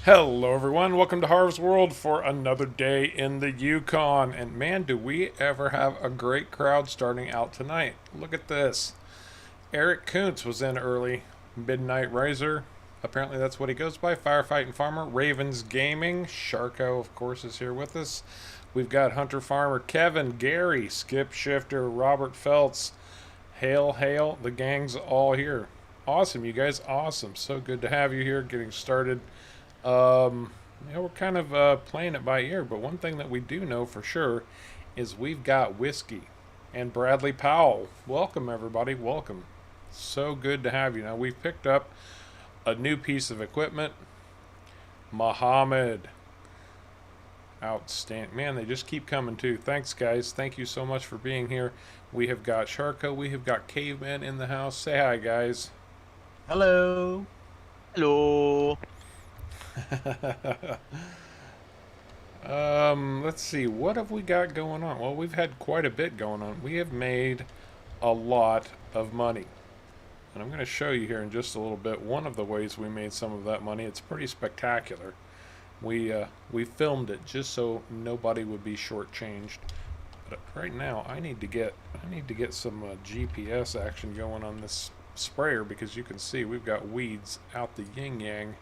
Hello, everyone. Welcome to Harv's World for another day in the Yukon. And man, do we ever have a great crowd starting out tonight. Look at this. Eric Kuntz was in early. Midnight Riser. Apparently, that's what he goes by. Firefighting Farmer. Ravens Gaming. Sharko, of course, is here with us. We've got Hunter Farmer, Kevin, Gary, Skip Shifter, Robert Feltz. Hail, hail. The gang's all here. Awesome, you guys. Awesome. So good to have you here getting started. We're kind of playing it by ear, but one thing that we do know for sure is we've got whiskey and Bradley Powell. Welcome, everybody. Welcome. So good to have you. Now, we've picked up a new piece of equipment. Muhammad. Outstanding. Man, they just keep coming too. Thanks, guys. Thank you so much for being here. We have got Sharko. We have got Caveman in the house. Say hi, guys. Hello. Hello. Let's see. What have we got going on? Well, we've had quite a bit going on. We have made a lot of money. And I'm going to show you here in just a little bit one of the ways we made some of that money. It's pretty spectacular. We filmed it just so nobody would be shortchanged. But right now, I need to get some GPS action going on this sprayer because you can see we've got weeds out the yin yang.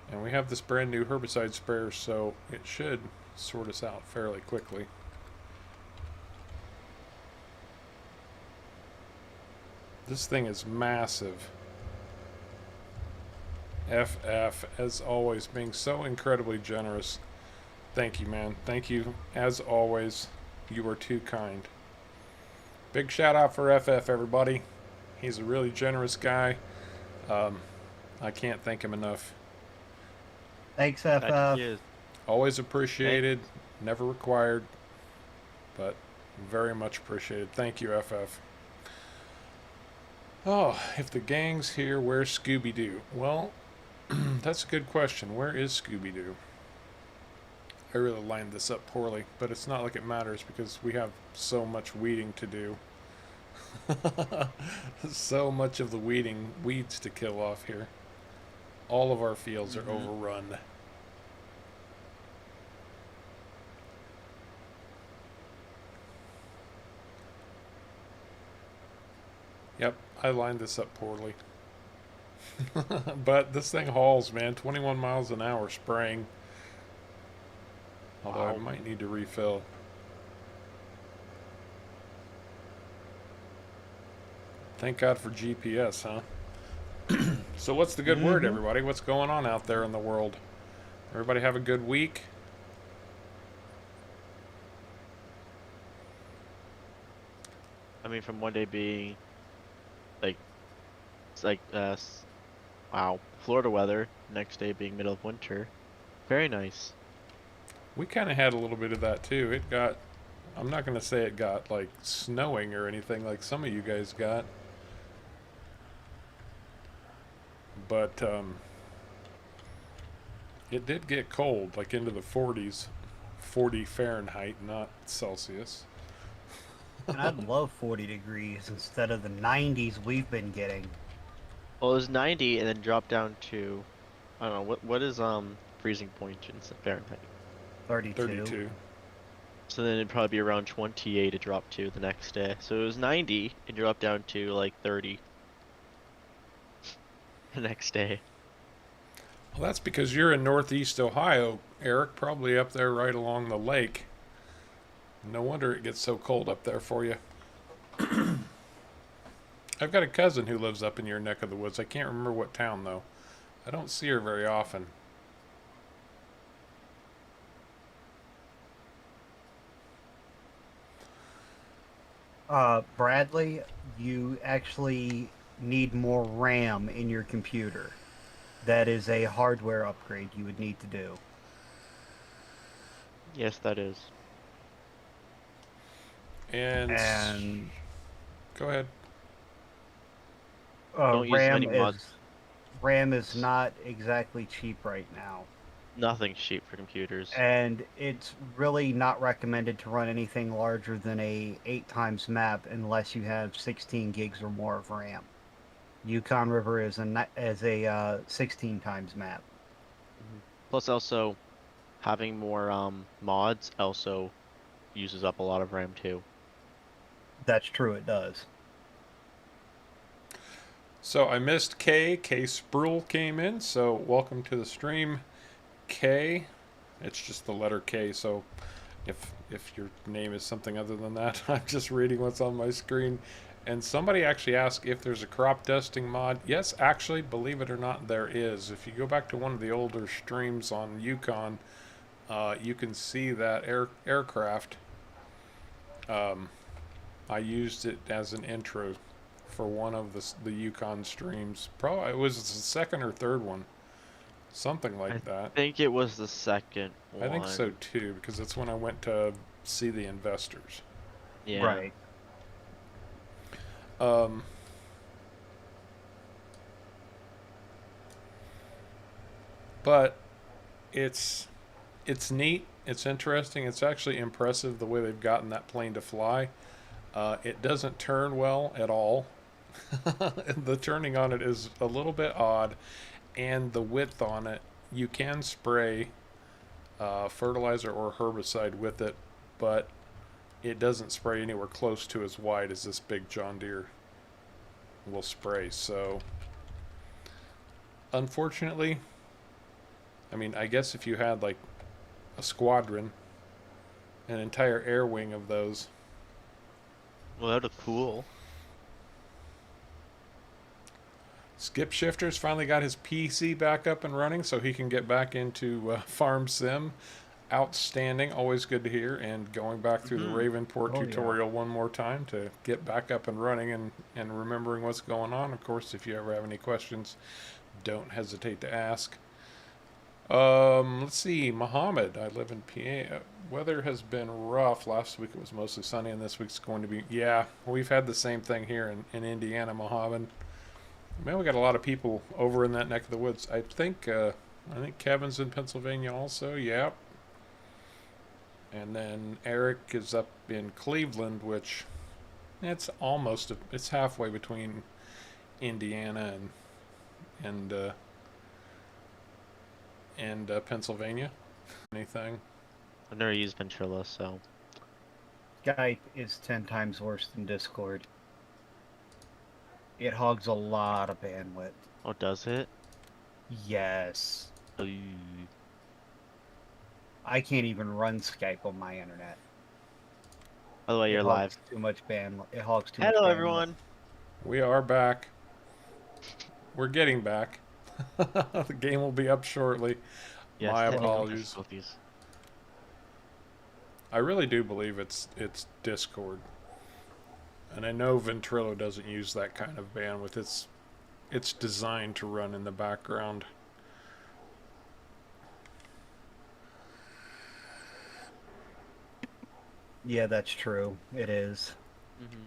And we have this brand new herbicide sprayer, so it should sort us out fairly quickly. This thing is massive. FF, as always, being so incredibly generous. Thank you, man. Thank you, as always. You are too kind. Big shout out for FF, everybody. He's a really generous guy. I can't thank him enough. Thanks, That FF. is. Always appreciated, never required, but very much appreciated. Thank you, FF. Oh, if the gang's here, where's Scooby Doo? Well, that's a good question. Where is Scooby Doo? I really lined this up poorly, but it's not like it matters because we have so much weeding to do. So much of the weeds to kill off here. All of our fields are overrun. Yep, I lined this up poorly. But this thing hauls, man. 21 miles an hour spraying. Although I Wow. might need to refill. Thank God for GPS, huh? So what's the good word, Mm-hmm. everybody? What's going on out there in the world? Everybody have a good week? I mean, from one day being like, it's like, wow, Florida weather, next day being middle of winter. Very nice. We kind of had a little bit of that too. I'm not going to say it got like snowing or anything like some of you guys got. But it did get cold, like into the 40s. 40 Fahrenheit, not Celsius. And I'd love 40 degrees instead of the 90s we've been getting. Well, it was 90 and then dropped down to, I don't know, what is, freezing point in Fahrenheit? 32. 32. So then it'd probably be around 28 to drop to the next day. So it was 90 and dropped down to like 30 the next day. Well, that's because you're in Northeast Ohio, Eric, probably up there right along the lake. No wonder it gets so cold up there for you. I've got a cousin who lives up in your neck of the woods. I can't remember what town, though. I don't see her very often. Bradley, you actually need more RAM in your computer. That is a hardware upgrade you would need to do. Yes, that is. And And go ahead. Don't use RAM many mods. is RAM is not exactly cheap right now. Nothing's cheap for computers. And it's really not recommended to run anything larger than a 8 times map unless you have 16 gigs or more of RAM. Yukon River is a 16 times map. Plus, also having more mods also uses up a lot of RAM too. That's true, it does. So I missed K. K Spruill came in, so welcome to the stream, K. It's just the letter K, so if your name is something other than that, I'm just reading what's on my screen. And somebody actually asked if there's a crop dusting mod. Yes, actually, believe it or not, there is. If you go back to one of the older streams on Yukon, you can see that aircraft. I used it as an intro for one of the Yukon streams. Probably it was the second or third one, something I like that. think it was the second I think so one. too, because that's when I went to see the investors. Yeah. Right. Um, but it's it's neat. It's interesting. It's actually impressive the way they've gotten that plane to fly. It doesn't turn well at all. The turning on it is a little bit odd, and the width on it. You can spray fertilizer or herbicide with it, but it doesn't spray anywhere close to as wide as this big John Deere will spray. So, unfortunately, I mean, I guess if you had like a squadron, an entire air wing of those. Well, that would cool. Skip Shifters finally got his PC back up and running so he can get back into Farm Sim. Outstanding, always good to hear. And going back through the Ravenport Oh, yeah. tutorial one more time to get back up and running and remembering what's going on. Of course, if you ever have any questions, don't hesitate to ask. Let's see, Mohammed. I live in PA. Weather has been rough. Last week it was mostly sunny, and this week's going to be. Yeah, we've had the same thing here in Indiana, Mohammed. Man, we got a lot of people over in that neck of the woods. I think Kevin's in Pennsylvania also. Yep. And then Eric is up in Cleveland, which it's halfway between Indiana and Pennsylvania. Anything? I've never used Ventrilo, so Skype is 10 times worse than Discord. It hogs a lot of bandwidth. oh, does it? Yes. Ooh. I can't even run Skype on my internet. By the way, you're It live. hogs too much bandwidth. It hogs too much Hello, bandwidth. everyone. We are back. We're getting back. The game will be up shortly. Yes, My technical apologies. difficulties. I really do believe it's Discord, and I know Ventrilo doesn't use that kind of bandwidth. It's designed to run in the background. Yeah, that's true. It is. Mm-hmm.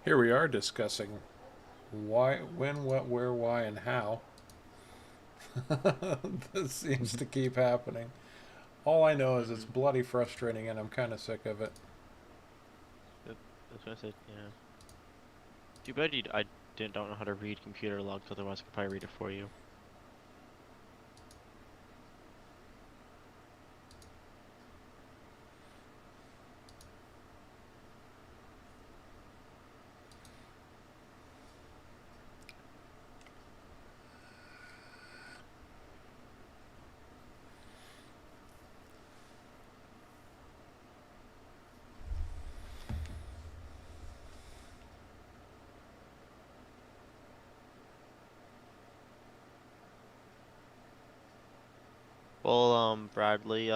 Here we are discussing why, when, what, where, why, and how. This seems to keep happening. All I know is it's bloody frustrating, and I'm kind of sick of it. I was gonna say, yeah. Too bad I don't know how to read computer logs, otherwise I could probably read it for you. Well, Bradley, the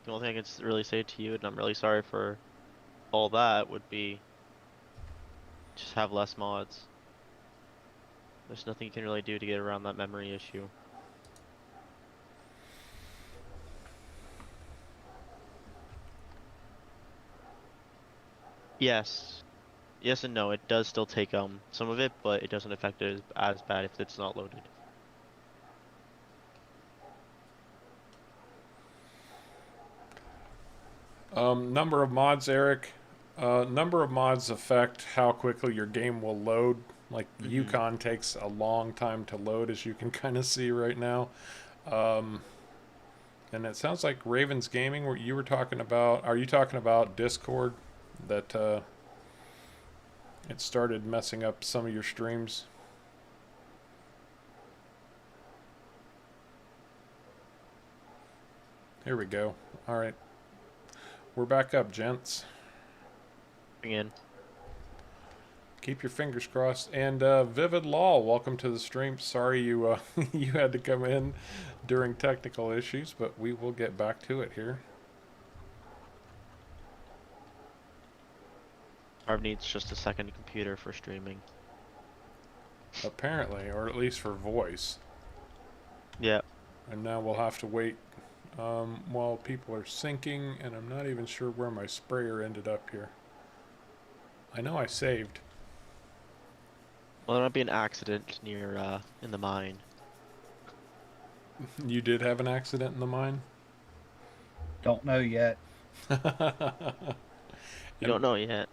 only thing I can really say to you, and I'm really sorry for all that, would be just have less mods. There's nothing you can really do to get around that memory issue. Yes. Yes and no, it does still take some of it, but it doesn't affect it as bad if it's not loaded. Number of mods, Eric. Number of mods affect how quickly your game will load. Like Mm-hmm. Yukon takes a long time to load, as you can kind of see right now. Um, and it sounds like Ravens Gaming, what you were talking about. Are you talking about Discord? That it started messing up some of your streams? Here we go. All right. We're back up, gents. Again. Keep your fingers crossed. And Vivid Law, welcome to the stream. Sorry you you had to come in during technical issues, but we will get back to it here. Harv needs just a second computer for streaming. Apparently, or at least for voice. Yeah. And now we'll have to wait while people are syncing, and I'm not even sure where my sprayer ended up here. I know I saved. Well, there might be an accident near, in the mine. You did have an accident in the mine? Don't know yet. You And don't know yet.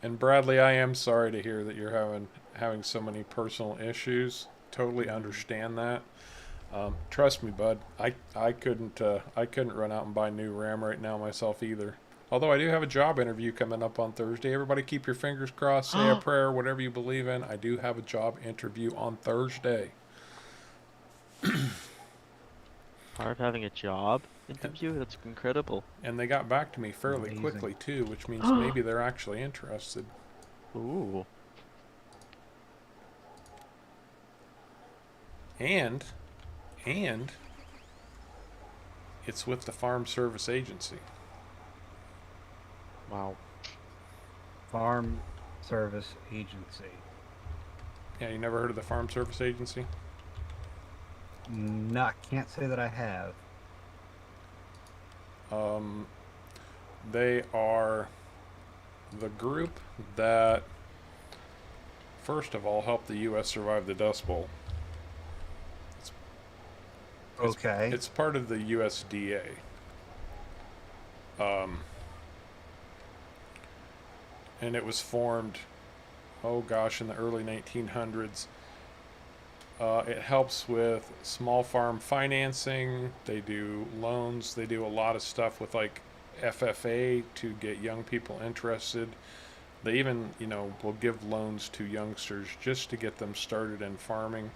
And Bradley, I am sorry to hear that you're having so many personal issues. Totally understand that. Trust me, bud. I couldn't run out and buy new RAM right now myself either. Although I do have a job interview coming up on Thursday. Everybody keep your fingers crossed, say a prayer, whatever you believe in. I do have a job interview on Thursday. Harv having a job interview? That's incredible. And they got back to me fairly Amazing. quickly too, which means maybe they're actually interested. Ooh. And it's with the Farm Service Agency. Wow. Farm Service Agency. Yeah, you never heard of the Farm Service Agency? No, I can't say that I have. They are the group that, first of all, helped the U.S. survive the Dust Bowl. Okay. It's part of the USDA. And it was formed, oh gosh, in the early 1900s. It helps with small farm financing. They do loans. They do a lot of stuff with like FFA to get young people interested. They even, will give loans to youngsters just to get them started in farming.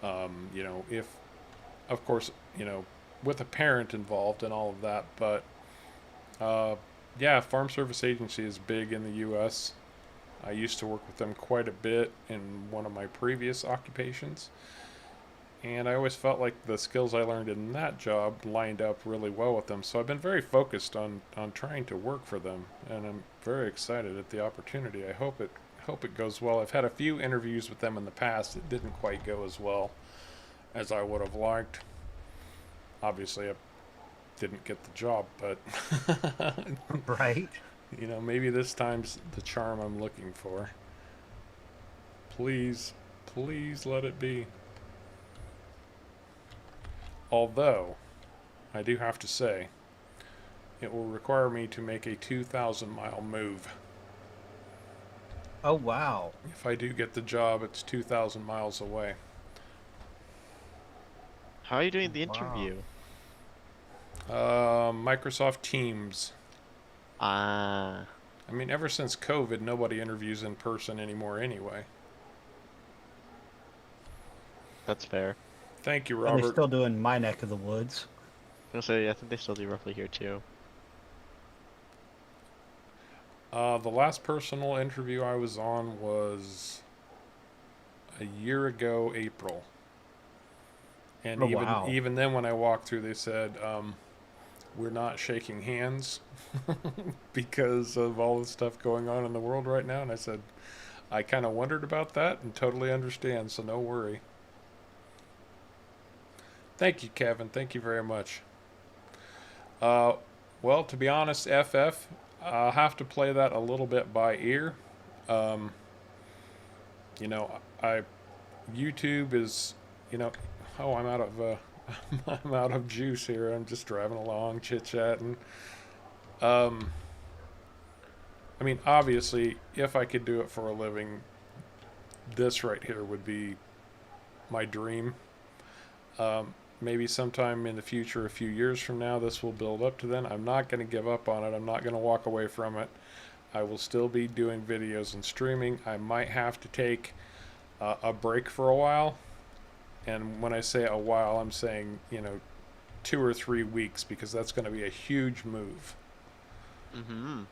If, of course, with a parent involved and all of that. But yeah, Farm Service Agency is big in the U.S. I used to work with them quite a bit in one of my previous occupations. And I always felt like the skills I learned in that job lined up really well with them. So I've been very focused on trying to work for them. And I'm very excited at the opportunity. I hope it goes well. I've had a few interviews with them in the past. It didn't quite go as well as I would have liked. Obviously, I didn't get the job, but Right. maybe this time's the charm I'm looking for. Please, please let it be. Although, I do have to say, it will require me to make a 2,000-mile move. Oh, wow. If I do get the job, it's 2,000 miles away. How are you doing the Wow. interview? Microsoft Teams. Ah. I mean, ever since COVID, nobody interviews in person anymore anyway. That's fair. Thank you, And they're Robert. still doing my neck of the woods. I say, I think they still do roughly here too. The last personal interview I was on was a year ago, April. And Oh, wow. even then, when I walked through, they said, we're not shaking hands because of all the stuff going on in the world right now. And I said, I kind of wondered about that and totally understand, so no worry. Thank you, Kevin. Thank you very much. Well, to be honest, FF, I'll have to play that a little bit by ear. I YouTube is, oh, I'm out of I'm out of juice here. I'm just driving along, chit chatting. I mean, obviously, if I could do it for a living, this right here would be my dream. Maybe sometime in the future, a few years from now, this will build up to then. I'm not going to give up on it. I'm not going to walk away from it. I will still be doing videos and streaming. I might have to take a break for a while. And when I say a while, I'm saying, 2 or 3 weeks, because that's going to be a huge move. Mm-hmm.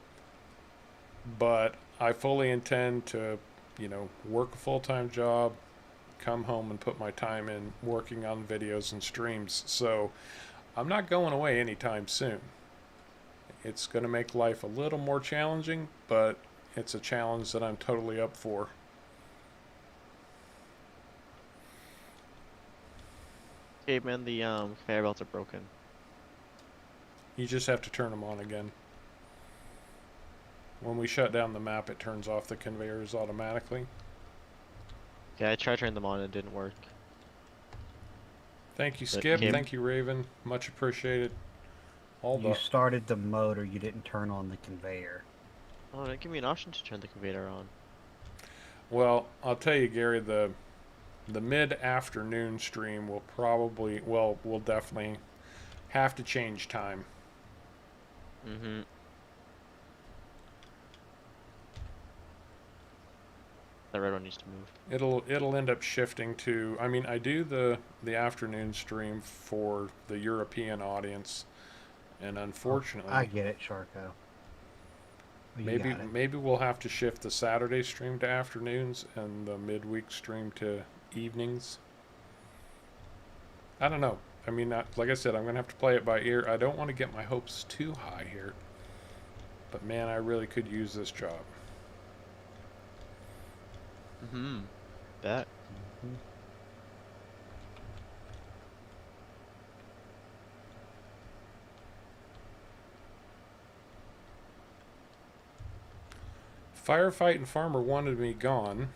But I fully intend to, work a full-time job, come home and put my time in working on videos and streams. So I'm not going away anytime soon. It's going to make life a little more challenging, but it's a challenge that I'm totally up for. Okay, man, the conveyor belts are broken. You just have to turn them on again. When we shut down the map, it turns off the conveyors automatically. Yeah, I tried turning them on and it didn't work. Thank you, But Skip. Kim- Thank you, Raven. Much appreciated. All You the started the motor, you didn't turn on the conveyor. Oh, it didn't give me an option to turn the conveyor on. well, I'll tell you, Gary. The mid-afternoon stream will probably, well, we'll definitely have to change time. Mm-hmm. That red one needs to move. It'll end up shifting to. I mean, I do the afternoon stream for the European audience, and unfortunately, I get it, Sharko. You maybe got it. maybe we'll have to shift the Saturday stream to afternoons and the midweek stream to evenings. I don't know. I mean, like I said, I'm gonna have to play it by ear. I don't want to get my hopes too high here, but man, I really could use this job. Mm-hmm. Bet. Mhm. Firefight and Farmer wanted me gone,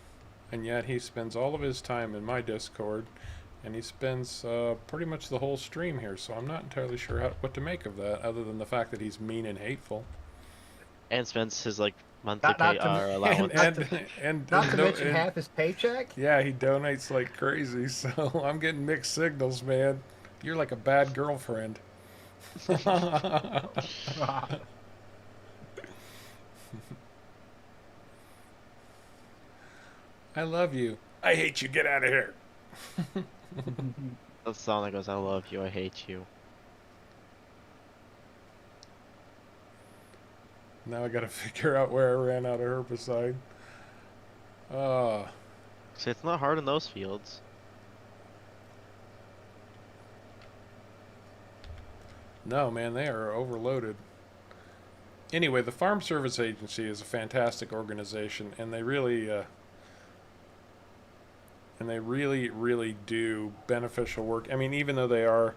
and yet he spends all of his time in my Discord, and he spends pretty much the whole stream here. So I'm not entirely sure what to make of that, other than the fact that he's mean and hateful. And spends his like monthly Not- not pay to- allowance. Not to mention and- half his paycheck. yeah, he donates like crazy. So I'm getting mixed signals, man. You're like a bad girlfriend. I love you. I hate you. Get out of here. That's the song that goes, "I love you, I hate you." Now I gotta figure out where I ran out of herbicide. Uh, See, it's not hard in those fields. no, man, they are overloaded. Anyway, the Farm Service Agency is a fantastic organization, and they really do beneficial work. I mean, even though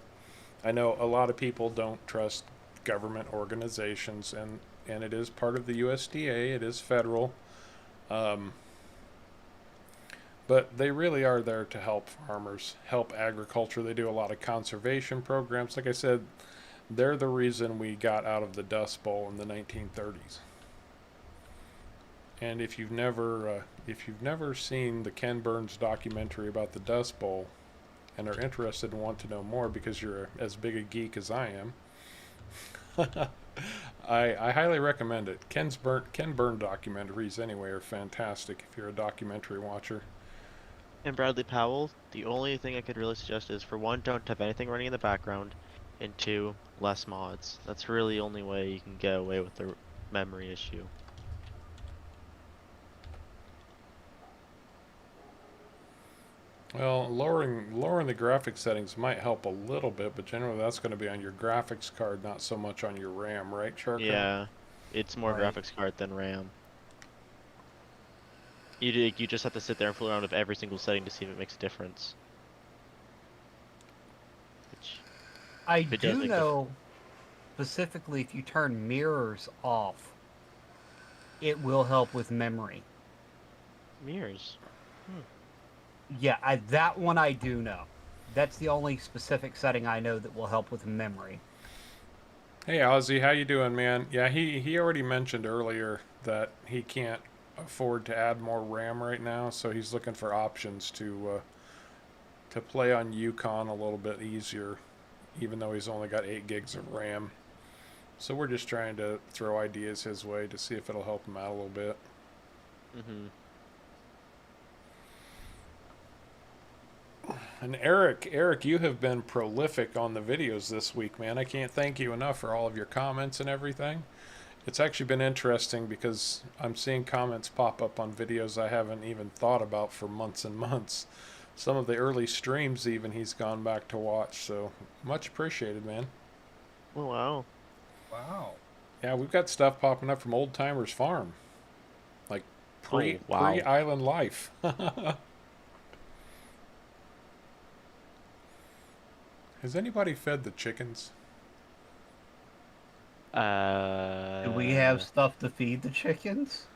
I know a lot of people don't trust government organizations, and it is part of the USDA, it is federal, but they really are there to help farmers, help agriculture. They do a lot of conservation programs. Like I said, they're the reason we got out of the Dust Bowl in the 1930s. And if you've never seen the Ken Burns documentary about the Dust Bowl, and are interested and want to know more because you're as big a geek as I am, I highly recommend it. Ken Burn documentaries anyway are fantastic if you're a documentary watcher. And Bradley Powell, the only thing I could really suggest is, for one, don't have anything running in the background, and two, less mods. That's really the only way you can get away with the memory issue. Well, lowering the graphics settings might help a little bit, but generally that's going to be on your graphics card, not so much on your RAM, right, Charco? Yeah, it's more Right. graphics card than RAM. You just have to sit there and fool around with every single setting to see if it makes a difference. Which, I It does do make know specifically if you turn mirrors off, it will help with memory. mirrors. Yeah, that one I do know. That's the only specific setting I know that will help with memory. Hey Ozzy, how you doing, man? Yeah, he already mentioned earlier that he can't afford to add more RAM right now, so he's looking for options to play on Yukon a little bit easier, even though he's only got 8 gigs of RAM. So we're just trying to throw ideas his way to see if it'll help him out a little bit. Mm-hmm. And Eric, you have been prolific on the videos this week, man. I can't thank you enough for all of your comments and everything. It's actually been interesting because I'm seeing comments pop up on videos I haven't even thought about for months and months. Some of the early streams, even, he's gone back to watch. So much appreciated, man. Oh wow. Wow. Yeah, we've got stuff popping up from Old Timers Farm, like Oh pre wow. Island Life. Has anybody fed the chickens? Do we have Uh, stuff to feed the chickens?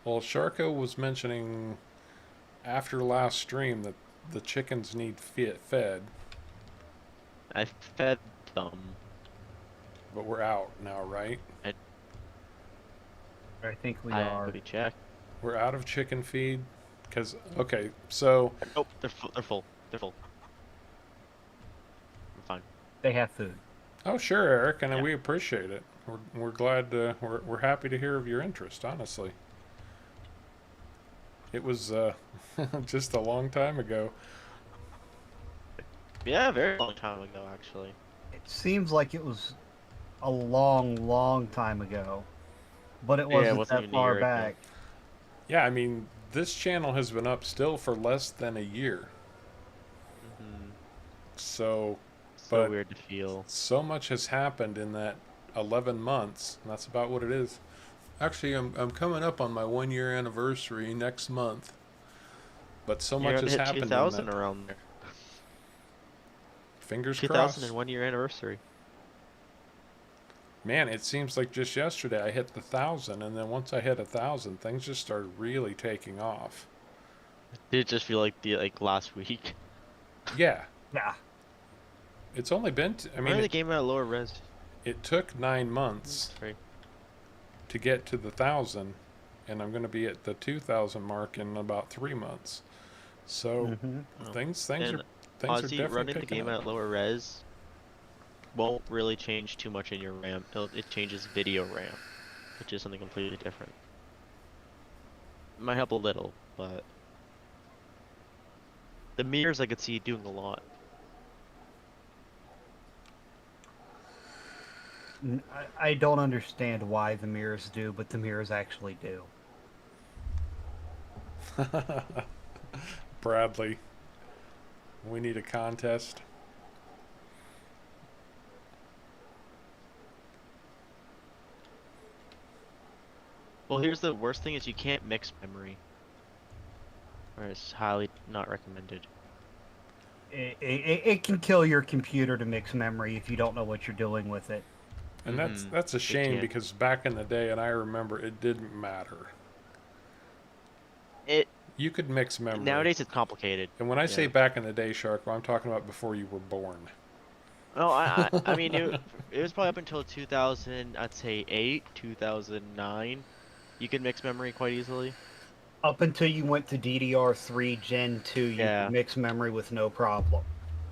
Well, Sharko was mentioning after last stream that the chickens need fed, I fed them. but we're out now, right? I I think we I are. already checked. We're out of chicken feed. Because, okay, so, Nope, they're full. They're full. They're full. I'm fine. They have food. oh, sure, Eric, and Yeah. we appreciate it. We're glad, we're happy to hear of your interest, honestly. It was just a long time ago. Yeah, a very long time ago, actually. It seems like it was a long, long time ago, but it Yeah, it wasn't wasn't that even a far year ago. back. Yeah, I mean, this channel has been up still for less than a year. Mm-hmm. So, So but weird to feel. so much has happened in that 11 months, and that's about what it is. Actually, I'm coming up on my 1 year anniversary next month, but so You're much gonna has hit happened in 2000 that. around there. Fingers 2000 crossed. and 1 year anniversary. Man, it seems like just yesterday I hit the 1,000, and then once I hit 1,000, things just started really taking off. Did it just feel like the last week? Yeah, Yeah. it's only been, I Why mean, are the game at lower res? it took 9 months Sorry. to get to the 1,000, and I'm going to be at the 2,000 mark in about 3 months. So Mm-hmm. Oh. things And are Ozzy, definitely running the picking game up. at lower res won't really change too much in your RAM. It changes video RAM, which is something completely different. It might help a little, but the mirrors I could see doing a lot. I don't understand why the mirrors do, but the mirrors actually do. Bradley, we need a contest. Well, here's the worst thing is you can't mix memory. Or it's highly not recommended. It can kill your computer to mix memory if you don't know what you're doing with it. And Mm-hmm. that's a It shame can. because back in the day, and I remember it didn't matter. It You could mix memory. nowadays it's complicated. And when I say Yeah. back in the day, Shark, I'm talking about before you were born. Oh, I mean it was probably up until 2000, I'd say 8, 2009. You could mix memory quite easily. Up until you went to DDR3 Gen 2, you could Yeah. mix memory with no problem.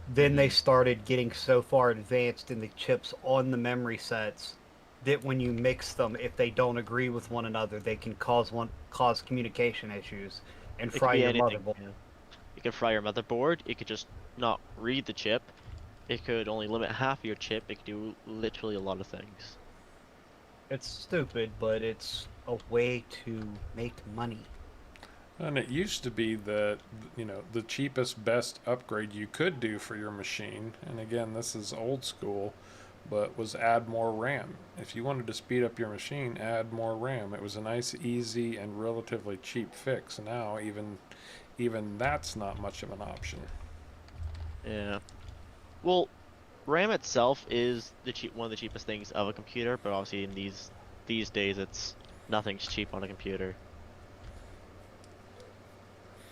Then they Mhm. started getting so far advanced in the chips on the memory sets that when you mix them, if they don't agree with one another, they can cause communication issues and It could fry be your anything. motherboard. Yeah. It could fry your motherboard. It could just not read the chip. It could only limit half your chip. It could do literally a lot of things. It's stupid, but it's a way to make money. And it used to be that, the cheapest, best upgrade you could do for your machine, and again, this is old school, but was add more RAM. If you wanted to speed up your machine, add more RAM. It was a nice, easy, and relatively cheap fix. Now, even that's not much of an option. Yeah. Well, RAM itself is one of the cheapest things of a computer, but obviously in these days it's nothing's cheap on a computer.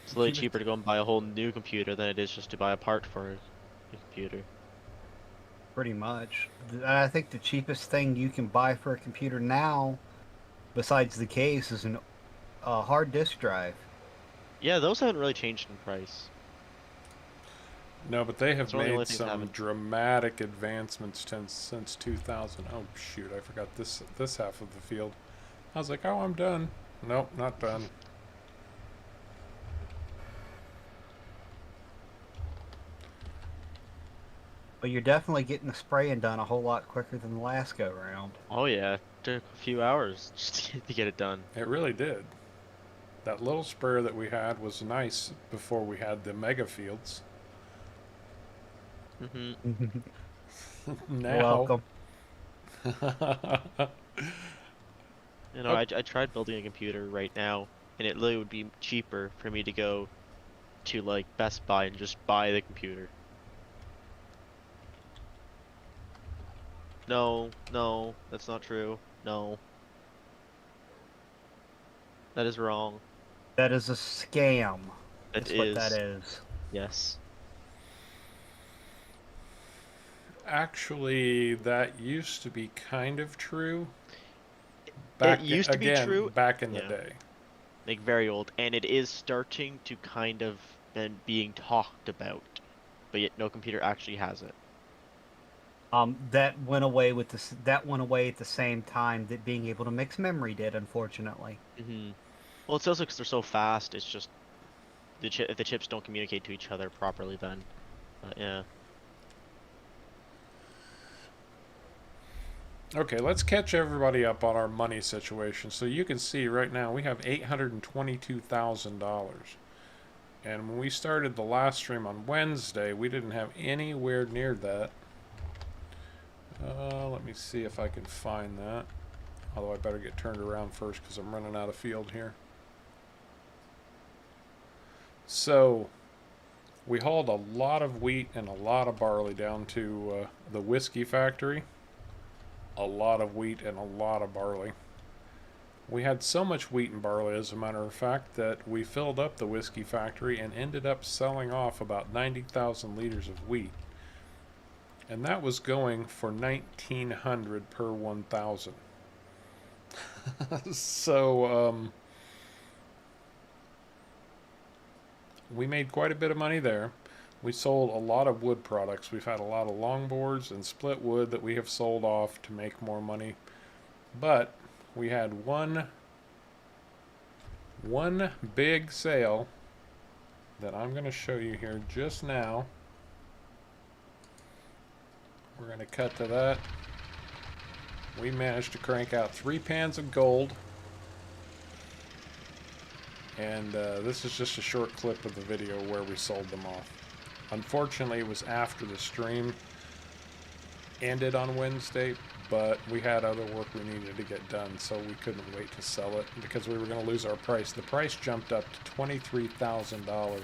It's really cheaper to go and buy a whole new computer than it is just to buy a part for a computer. Pretty much. I think the cheapest thing you can buy for a computer now, besides the case, is a hard disk drive. Yeah, those haven't really changed in price. No, but they have It's one of the only made things that some haven't. dramatic advancements since 2000. Oh shoot, I forgot this half of the field. I was like, oh, I'm done. Nope, not done. But you're definitely getting the spraying done a whole lot quicker than the last go round. Oh yeah, took a few hours just to get it done. It really did. That little sprayer that we had was nice before we had the mega fields. Hmm. You're Now, welcome. You know, oh, I tried building a computer right now, and it literally would be cheaper for me to go to like Best Buy and just buy the computer. No, no, that's not true. No, that is wrong. That is a scam. That That's what that is, is. yes. actually, that used to be kind of true. It Back used to be again, true. back in the Yeah, day. like very old, and it is starting to kind of been being talked about, but yet no computer actually has it. That went away with this. That went away at the same time that being able to mix memory did, unfortunately. Hmm. Well, it's also because they're so fast. It's just if the chips don't communicate to each other properly, then yeah. Okay, let's catch everybody up on our money situation. So you can see right now we have $822,000. And when we started the last stream on Wednesday, we didn't have anywhere near that. Let me see if I can find that. Although I better get turned around first because I'm running out of field here. So we hauled a lot of wheat and a lot of barley down to the whiskey factory. A lot of wheat and a lot of barley. We had so much wheat and barley, as a matter of fact, that we filled up the whiskey factory and ended up selling off about 90,000 liters of wheat. And that was going for 1,900 per 1,000. So we made quite a bit of money there. We sold a lot of wood products. We've had a lot of longboards and split wood that we have sold off to make more money. But we had one big sale that I'm going to show you here just now. We're going to cut to that. We managed to crank out 3 pans of gold. And this is just a short clip of the video where we sold them off. Unfortunately, it was after the stream ended on Wednesday, but we had other work we needed to get done, so we couldn't wait to sell it because we were going to lose our price. The price jumped up to $23,000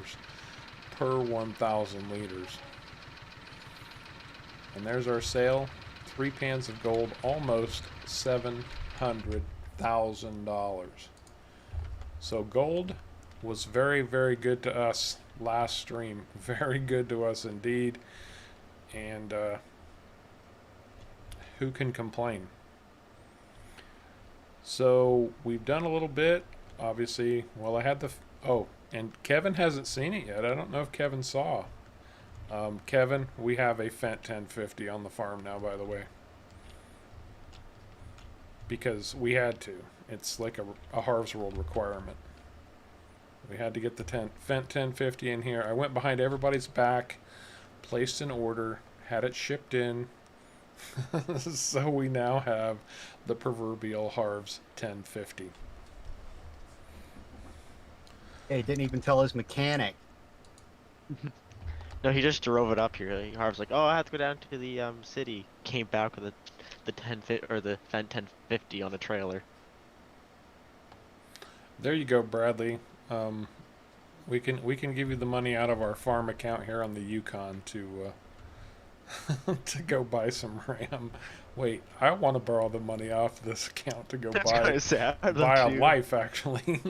per 1,000 liters. And there's our sale. 3 pans of gold, almost $700,000. So gold was very, very good to us last stream. Very good to us indeed. And who can complain? So we've done a little bit. Obviously, well, I had the... Oh, and Kevin hasn't seen it yet. I don't know if Kevin saw. Kevin, we have a Fent 1050 on the farm now, by the way. Because we had to. It's like a Harv's World requirement. We had to get the Fent 1050 in here. I went behind everybody's back, placed an order, had it shipped in. So we now have the proverbial Harv's 1050. Yeah, he didn't even tell his mechanic. No, he just drove it up here. Like, Harv's like, oh, I have to go down to the city. Came back with the 1050 or the Fent 1050 on a trailer. There you go, Bradley. We can give you the money out of our farm account here on the Yukon to to go buy some RAM. Wait, I want to borrow the money off this account to go That's kind of sad. buy a life, actually.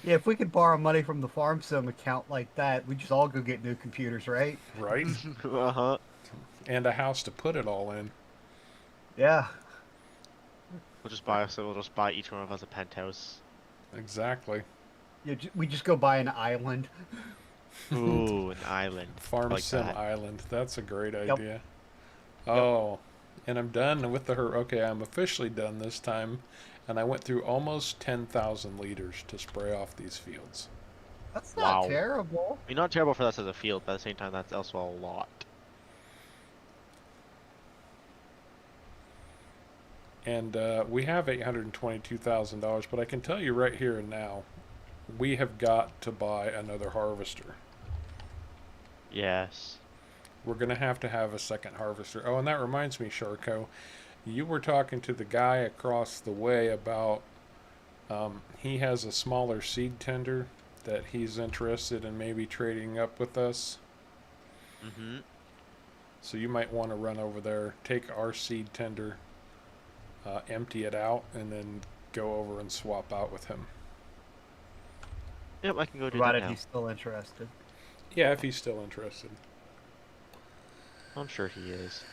Yeah, if we could borrow money from the farm sim account like that, we just all go get new computers, right? Right? Uh-huh. And a house to put it all in. Yeah. We'll just buy each one of us a penthouse. Exactly. Yeah, we just go buy an island. Ooh, an island. Farm Like Sim that. Island. That's a great Yep. idea. Yep. Oh, and I'm done with the her. Okay, I'm officially done this time, and I went through almost 10,000 liters to spray off these fields. That's not Wow. terrible. I mean, not terrible for us as a field, but at the same time, that's also a lot. And we have $822,000, but I can tell you right here and now, we have got to buy another harvester. Yes. We're going to have a second harvester. Oh, and that reminds me, Sharko, you were talking to the guy across the way about he has a smaller seed tender that he's interested in maybe trading up with us. Mm-hmm. So you might want to run over there, take our seed tender, empty it out, and then go over and swap out with him. Yep, I can go do that Provided now. he's still interested. Yeah, if he's still interested. I'm sure he is.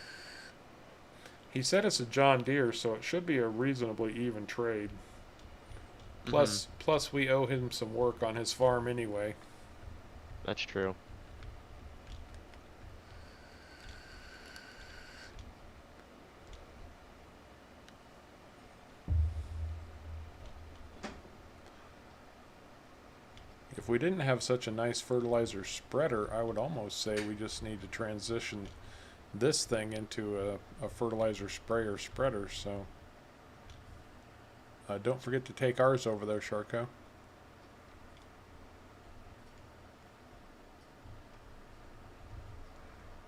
He said it's a John Deere, so it should be a reasonably even trade. Plus we owe him some work on his farm anyway. That's true. If we didn't have such a nice fertilizer spreader, I would almost say we just need to transition this thing into a fertilizer sprayer spreader. So don't forget to take ours over there, Sharko.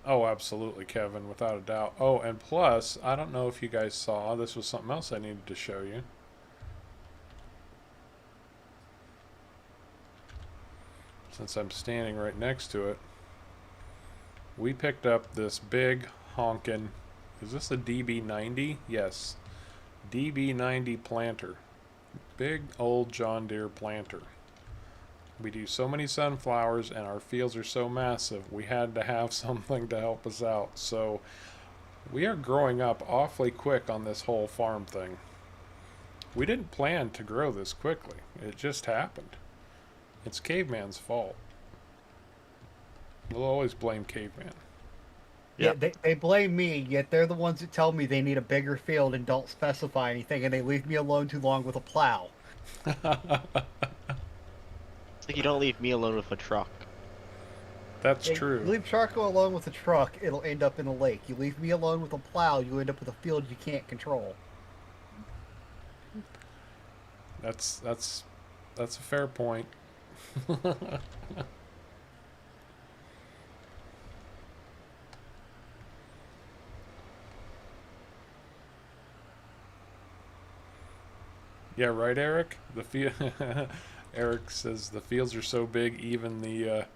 Oh, absolutely, Kevin, without a doubt. Oh, and plus, I don't know if you guys saw, this was something else I needed to show you. Since I'm standing right next to it, we picked up this big honkin', is this a DB90? Yes, DB90 planter. Big old John Deere planter. We do so many sunflowers and our fields are so massive, we had to have something to help us out. So we are growing up awfully quick on this whole farm thing. We didn't plan to grow this quickly. It just happened. It's Caveman's fault. We'll always blame Caveman. Yeah, Yep. they blame me, yet they're the ones that tell me they need a bigger field and don't specify anything, and they leave me alone too long with a plow. It's like you don't leave me alone with a truck. That's You true. leave Charco alone with a truck, it'll end up in a lake. You leave me alone with a plow, you end up with a field you can't control. That's a fair point. Yeah, right, Eric. Eric says the fields are so big, even the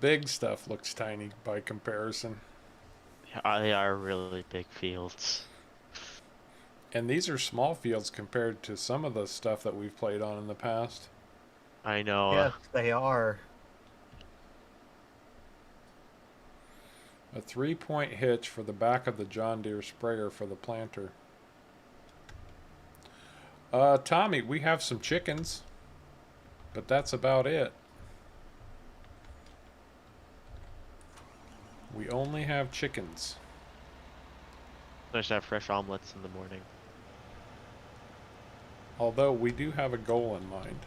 big stuff looks tiny by comparison. Yeah, they are really big fields. And these are small fields compared to some of the stuff that we've played on in the past. I know. Yes, they are. A 3-point hitch for the back of the John Deere sprayer for the planter. Tommy, we have some chickens, but that's about it. We only have chickens. Nice to have fresh omelets in the morning. Although we do have a goal in mind.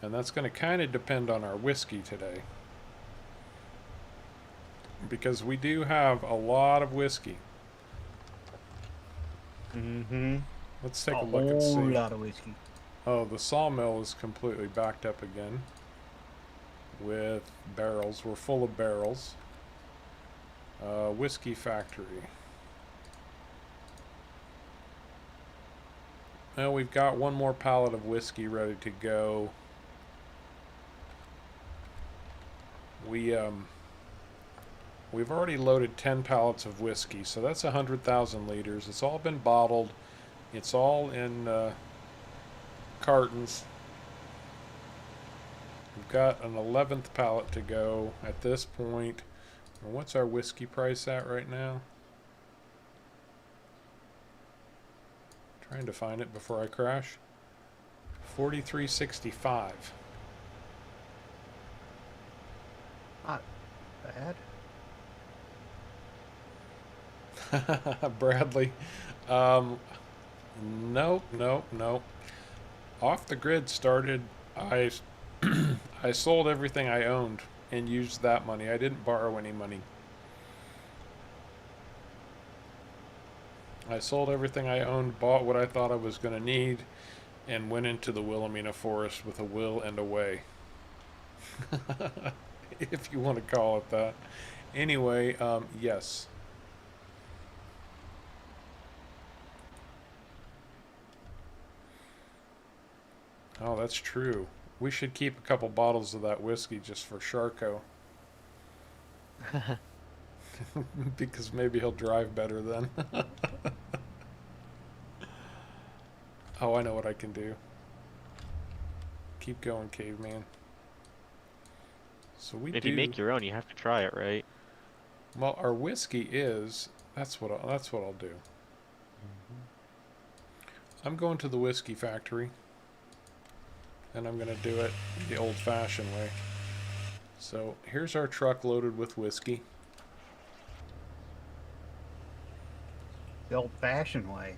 And that's going to kind of depend on our whiskey today. Because we do have a lot of whiskey. Mm-hmm. Let's take a A look and whole see. lot of whiskey. Oh, the sawmill is completely backed up again. With barrels. We're full of barrels. Whiskey factory. Well, we've got one more pallet of whiskey ready to go. We've already loaded 10 pallets of whiskey, so that's 100,000 liters. It's all been bottled. It's all in cartons. We've got an 11th pallet to go at this point. And what's our whiskey price at right now? Trying to find it before I crash. 43.65. Not bad. Bradley. Nope, nope, nope. Off the Grid started. I I sold everything I owned and used that money. I didn't borrow any money. I sold everything I owned, bought what I thought I was going to need, and went into the Wilhelmina Forest with a will and a way. If you want to call it that. Anyway, yes. Oh, that's true. We should keep a couple bottles of that whiskey just for Sharko. Because maybe he'll drive better then. Oh, I know what I can do. Keep going, caveman. So we If do. you make your own, you have to try it, right? Well, our whiskey is. That's what I'll do. I'm going to the whiskey factory, and I'm going to do it the old-fashioned way. So here's our truck loaded with whiskey. The old-fashioned way.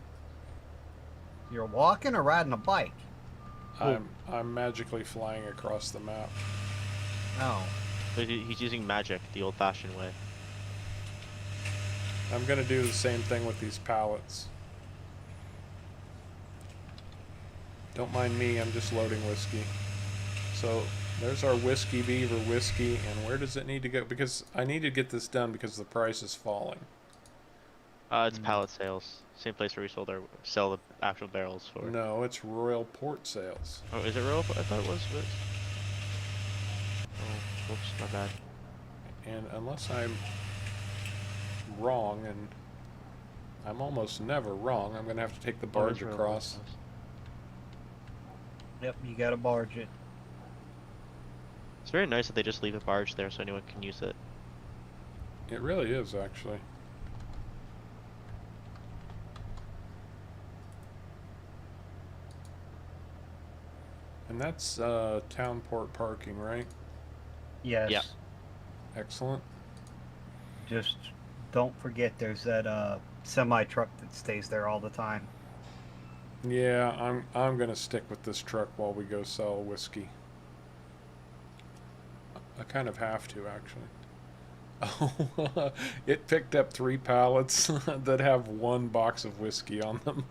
You're walking or riding a bike? I'm magically flying across the map. Oh. But he's using magic the old-fashioned way. I'm gonna do the same thing with these pallets. Don't mind me, I'm just loading whiskey. So there's our Whiskey Beaver whiskey, and where does it need to go? Because I need to get this done because the price is falling. It's pallet sales. Same place where we sell the actual barrels for. No, it's Royal Port Sales. Oh, is it real? I thought it was. Oh, whoops, my bad. And unless I'm wrong, and I'm almost never wrong, I'm gonna have to take the Oh, it's barge real. across. Yep, you gotta barge it. It's very nice that they just leave a barge there so anyone can use it. It really is, actually. And that's town port parking, right? Yes. Yeah. Excellent. Just don't forget there's that semi truck that stays there all the time. Yeah, I'm gonna stick with this truck while we go sell whiskey. I kind of have to, actually. Oh, it picked up 3 pallets that have 1 box of whiskey on them.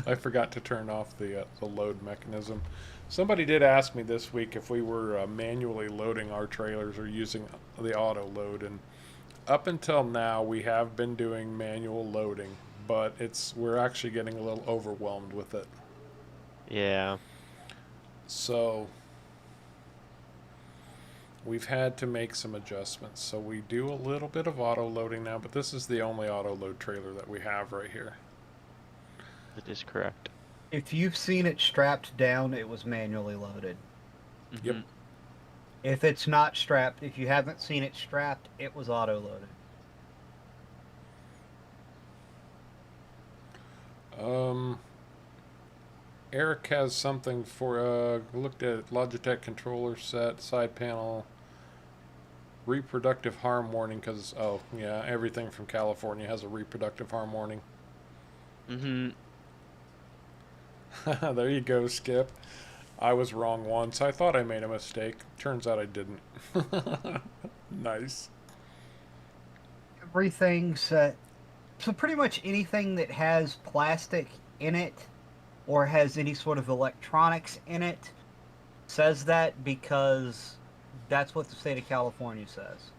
I forgot to turn off the load mechanism. Somebody did ask me this week if we were manually loading our trailers or using the auto load, and up until now we have been doing manual loading, but we're actually getting a little overwhelmed with it. Yeah. So we've had to make some adjustments. So we do a little bit of auto loading now, but this is the only auto load trailer that we have right here. That is correct. If you've seen it strapped down, it was manually loaded. Yep. Mhm. If it's not strapped, if you haven't seen it strapped, it was auto loaded. Eric has something for, looked at Logitech controller set, side panel, reproductive harm warning, because, oh, yeah, everything from California has a reproductive harm warning. Mhm. There you go, Skip. I was wrong once. I thought I made a mistake. Turns out I didn't. Nice. Everything's so pretty much anything that has plastic in it or has any sort of electronics in it says that because that's what the state of California says.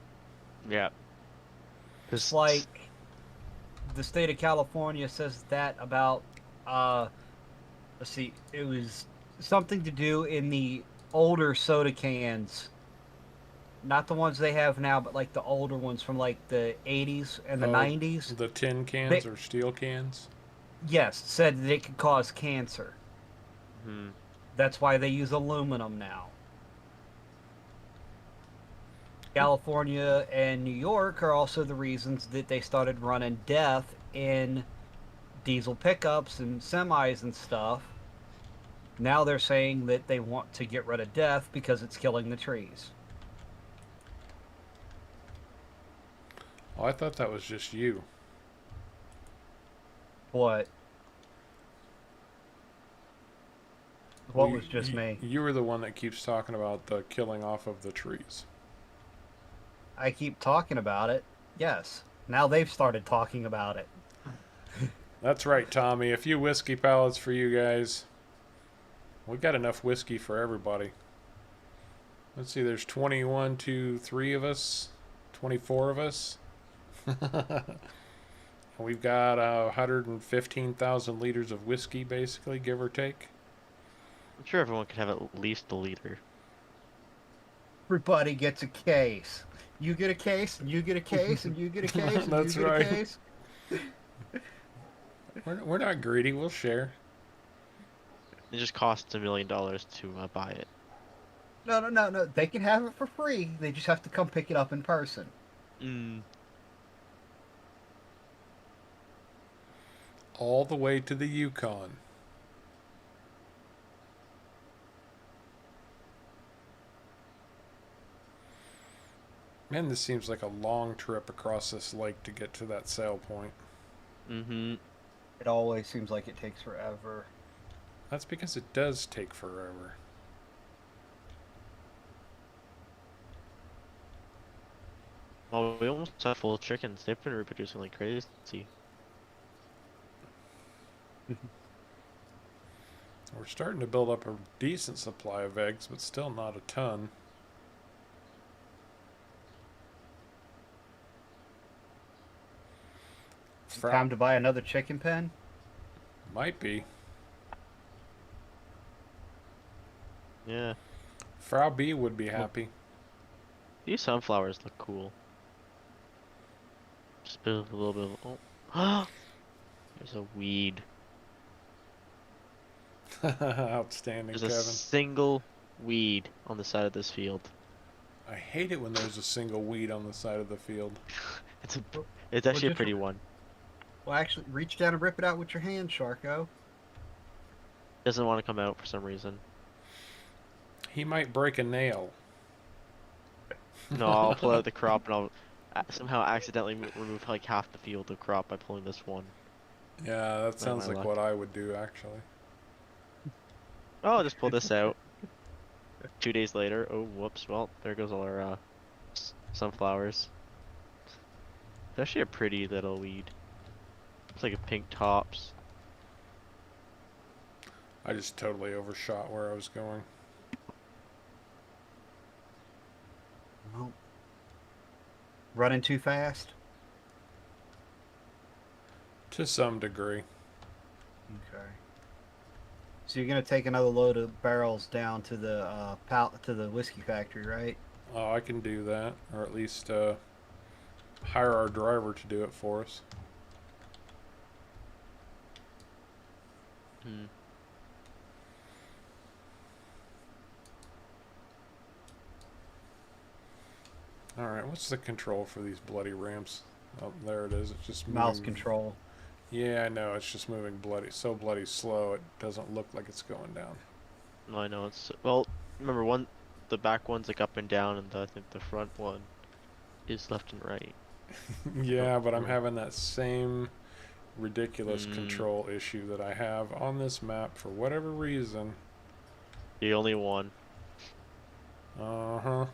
Yeah. It's like the state of California says that about let's see, it was something to do in the older soda cans, not the ones they have now, but like the older ones from like the 80s and the 90s. The tin cans or steel cans? Yes, said that it could cause cancer. Mhm. That's why they use aluminum now. California and New York are also the reasons that they started running death in diesel pickups and semis and stuff. Now they're saying that they want to get rid of death because it's killing the trees. Oh, I thought that was just you. What? Well, What was just me? you were the one that keeps talking about the killing off of the trees. I keep talking about it. Yes. Now they've started talking about it. That's right, Tommy. A few whiskey pallets for you guys. We got enough whiskey for everybody. Let's see, there's 21, 2, 3 of us. 24 of us. We've got 115,000 liters of whiskey, basically, give or take. I'm sure everyone could have at least a liter. Everybody gets a case. You get a case, and you get a case, and you get a case, and you That's get right. a case. We're not greedy. We'll share. It just costs $1 million to buy it. No, no, no, no. They can have it for free. They just have to come pick it up in person. Mm. All the way to the Yukon. Man, this seems like a long trip across this lake to get to that sail point. Mm-hmm. It always seems like it takes forever. That's because it does take forever. Well, we almost have full chickens. They've been reproducing like crazy. We're starting to build up a decent supply of eggs, but still not a ton. Time to buy another chicken pen? Might be. Yeah. Frau B would be happy. These sunflowers look cool. Just build a little bit of... Oh. There's a weed. Outstanding, There's Kevin. a single weed on the side of this field. I hate it when there's a single weed on the side of the field. It's actually a just- pretty one. Well, actually, reach down and rip it out with your hand, Sharko. Doesn't want to come out for some reason. He might break a nail. No, I'll pull out the crop and I'll somehow accidentally remove like half the field of crop by pulling this one. Yeah, that sounds my like luck. what I would do, actually. Oh, I'll just pull this out. 2 days later, oh whoops, well, there goes all our sunflowers. It's actually a pretty little weed. It's like a pink tops. I just totally overshot where I was going. Well, running too fast? To some degree. Okay. So you're gonna take another load of barrels down to the to the whiskey factory, right? Oh, I can do that. Or at least hire our driver to do it for us. Hmm. Alright, what's the control for these bloody ramps? Oh, there it is. It's just Mouse moving. control. Yeah, I know. It's just moving so bloody slow. It doesn't look like it's going down. No, I know it's well. Remember the back one's like up and down, and I think the front one is left and right. Yeah, but I'm having that same ridiculous Mm. control issue that I have on this map for whatever reason. The only one. Uh-huh.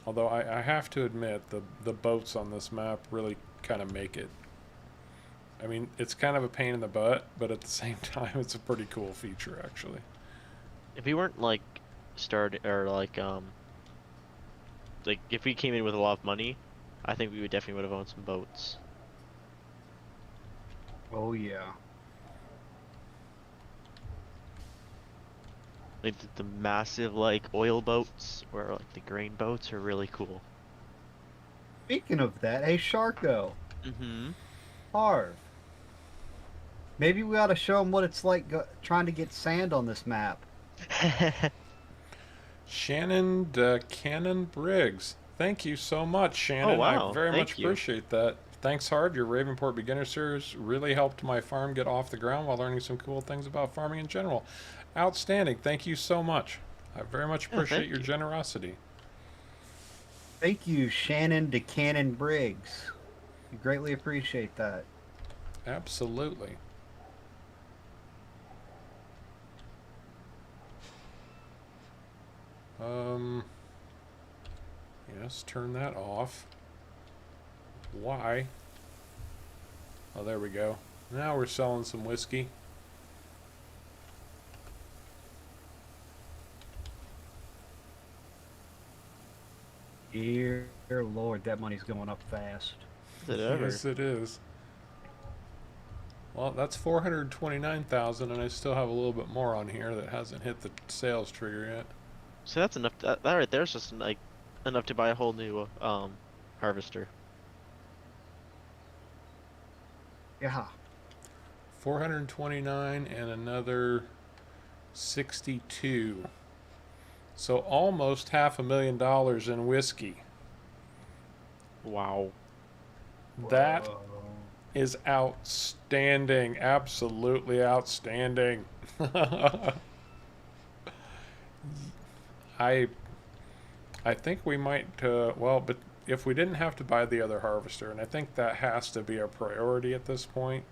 Although I have to admit, the boats on this map really kind of make it. I mean, it's kind of a pain in the butt, but at the same time, it's a pretty cool feature, actually. If we weren't like started or like if we came in with a lot of money, I think we would definitely would have owned some boats. Oh yeah. Like the massive like oil boats or like the grain boats are really cool. Speaking of that, hey Sharko, Mm-hmm. Harv, Maybe we ought to show them what it's like trying to get sand on this map. Shannon Cannon Briggs. Thank you so much, Oh Shannon. I wow, very much thank you. appreciate that. Thanks, Harv. Your Ravenport Beginner Series really helped my farm get off the ground while learning some cool things about farming in general. Outstanding. Thank you so much. I very much Yeah, appreciate thank your you. generosity. Thank you, Shannon DeCannon Briggs. We greatly appreciate that. Absolutely. Um, yes, turn that off. Why? Oh, there we go. Now we're selling some whiskey. Dear Lord, that money's going up fast. Is it ever? Yes, it is. Well, that's 429,000, and I still have a little bit more on here that hasn't hit the sales trigger yet. So that's enough. That right there's just like enough to buy a whole new harvester. Yeah. 429 and another 62. So almost $500,000 in whiskey. Wow. That Whoa. is outstanding. Absolutely outstanding. I I think we might well, but if we didn't have to buy the other harvester, and I think that has to be a priority at this point,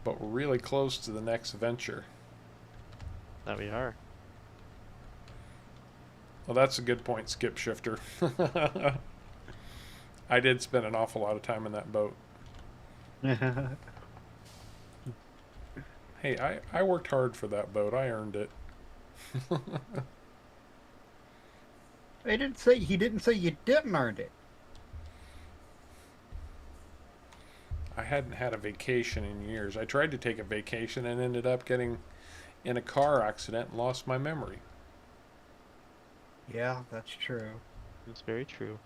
but we're really close to the next venture. That we are. Well, that's a good point, Skip Shifter. I did spend an awful lot of time in that boat. Hey, I worked hard for that boat. I earned it. He didn't say you didn't earn it. I hadn't had a vacation in years. I tried to take a vacation and ended up getting in a car accident and lost my memory. Yeah, that's true. It's very true.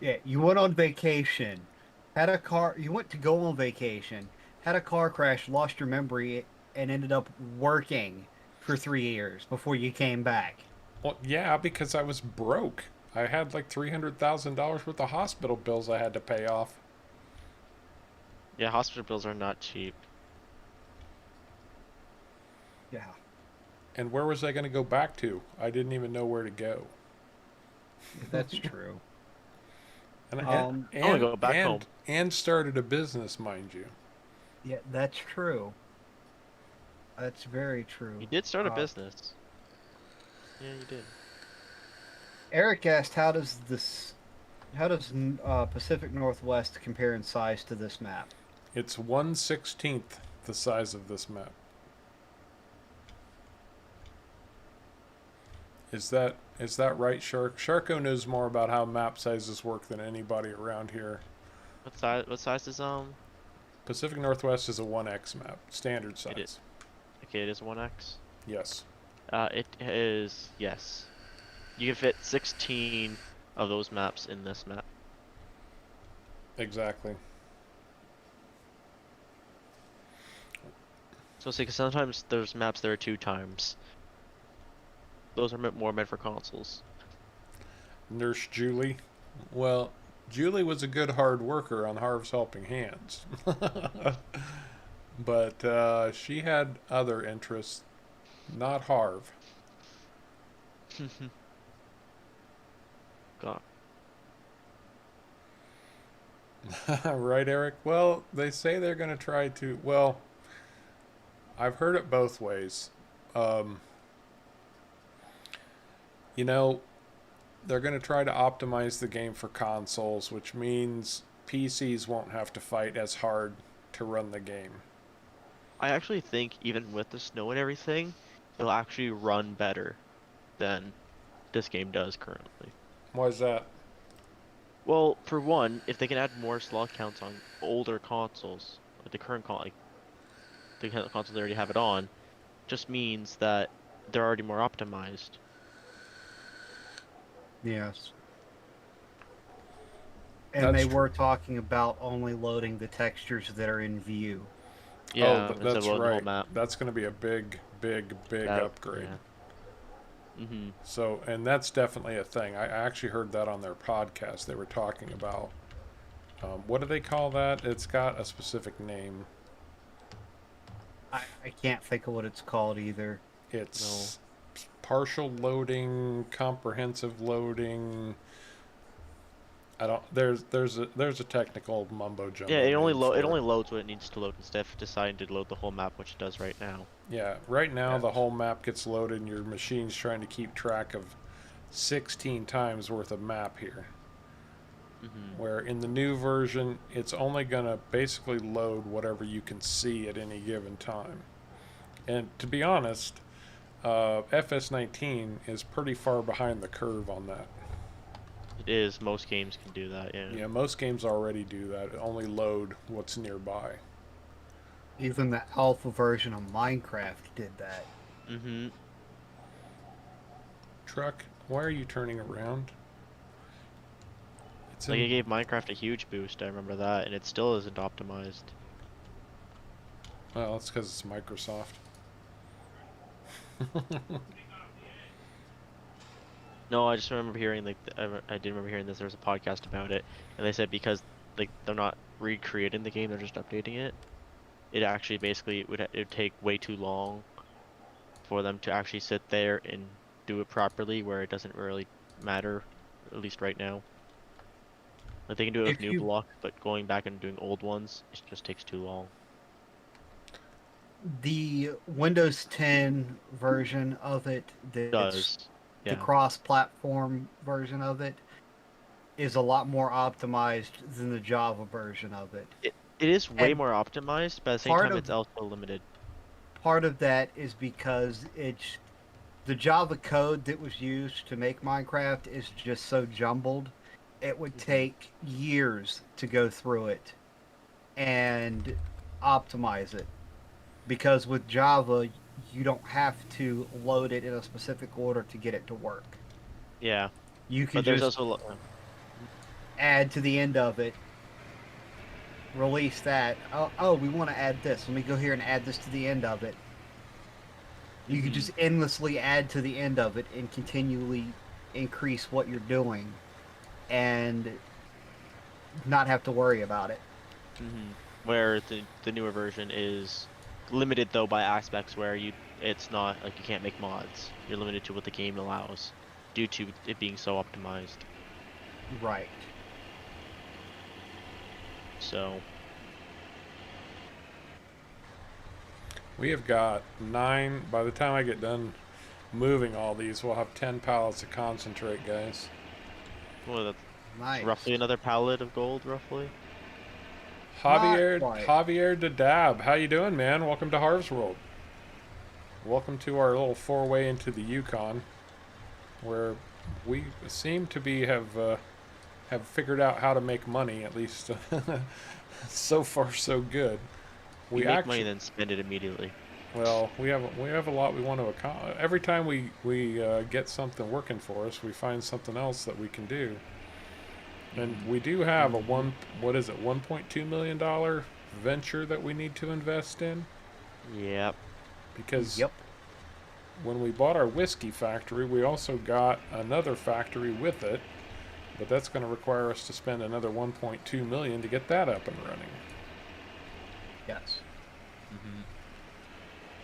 Yeah, you went on vacation, had a car. You went to go on vacation, had a car crash, lost your memory, and ended up working for 3 years before you came back. Well, yeah, because I was broke. I had like $300,000 worth of hospital bills I had to pay off. Yeah, hospital bills are not cheap. Yeah, And where was I going to go back to? I didn't even know where to go. that's true. And Um, I want to go back home. and started a business, mind you. yeah, that's true. That's very true. You did start a Uh, business. Yeah, you did. Eric asked, how does Pacific Northwest compare in size to this map? It's 1/16th the size of this map. Is that right, Shark? Sharko knows more about how map sizes work than anybody around here. What size? What size is Pacific Northwest is a 1x map, standard It is. size. Okay, it is 1x. Yes. It is yes. You can fit 16 of those maps in this map. Exactly. So see, 'cause sometimes there's maps that are 2 times. Those are more meant for consoles. Nurse Julie. Well, Julie was a good hard worker on Harv's Helping Hands. But she had other interests, not Harv. God. Right, Eric? Well, they say they're going to try to. Well, I've heard it both ways. Um, you know, they're going to try to optimize the game for consoles, which means PCs won't have to fight as hard to run the game. I actually think even with the snow and everything, it'll actually run better than this game does currently. Why is that? Well, for one, if they can add more slot counts on older consoles, like the current like the consoles they already have it on, just means that they're already more optimized. Yes. And That's they true. were talking about only loading the textures that are in view. Yeah, instead of that's loading the whole right. map. That's going to be a big, big, big That, upgrade. yeah. Mhm. So, and that's definitely a thing. I actually heard that on their podcast. They were talking about what do they call that? It's got a specific name. I can't think of what it's called either. No. It's partial loading, comprehensive loading. I don't. There's a technical mumbo Yeah, jumbo name it for it. only loads what it needs to load instead of deciding to load the whole map, which it does right now. Yeah, right now the Yes. whole map gets loaded, and your machine's trying to keep track of 16 times worth of map here. Mhm. Where in the new version, it's only gonna basically load whatever you can see at any given time. And to be honest, FS19 is pretty far behind the curve on that. It is. Most games can do that. Yeah. Yeah, most games already do that. Only load what's nearby. Even the alpha version of Minecraft did that. Mhm. Truck, why are you turning around? It's Like it in. gave Minecraft a huge boost. I remember that, and it still isn't optimized. Well, that's because it's Microsoft. No, I just remember hearing I did remember hearing this. There was a podcast about it, and they said because like they're not recreating the game, they're just updating it. It actually basically it would take way too long for them to actually sit there and do it properly, where it doesn't really matter, at least right now. Like they can do it with If new you blocks, but going back and doing old ones, it just takes too long. the Windows 10 version of it, that's Does. the Yeah. cross-platform version of it, is a lot more optimized than the Java version of it. It is way And more optimized, but at the same part time, of it's also limited. part of that is because it's the Java code that was used to make Minecraft is just so jumbled. It would Mhm. take years to go through it and optimize it. Because with Java, you don't have to load it in a specific order to get it to work. Yeah, You can but there's just also add to the end of it, release that. Oh, we want to add this. Let me go here and add this to the end of it. You can Mhm. just endlessly add to the end of it and continually increase what you're doing and not have to worry about it. Where the newer version is limited though by aspects where it's not like you can't make mods. You're limited to what the game allows due to it being so optimized. Right. So We have got 9. By the time I get done moving all these, we'll have 10 pallets of concentrate, guys. well, that's Nice. roughly another pallet of gold, roughly. Not Javier quite. Javier Dadab, how you doing, man? Welcome to Harv's World. Welcome to our little four-way into the Yukon, where we seem to be have figured out how to make money. At least so far, so good. We We make money actually, then spend it immediately. well, we have a lot we want to accomplish. Every time we get something working for us, we find something else that we can do. And we do have a what is it, $1.2 million venture that we need to invest in, Yep. because Yep. when we bought our whiskey factory, we also got another factory with it, but that's going to require us to spend another 1.2 million to get that up and running. Yes.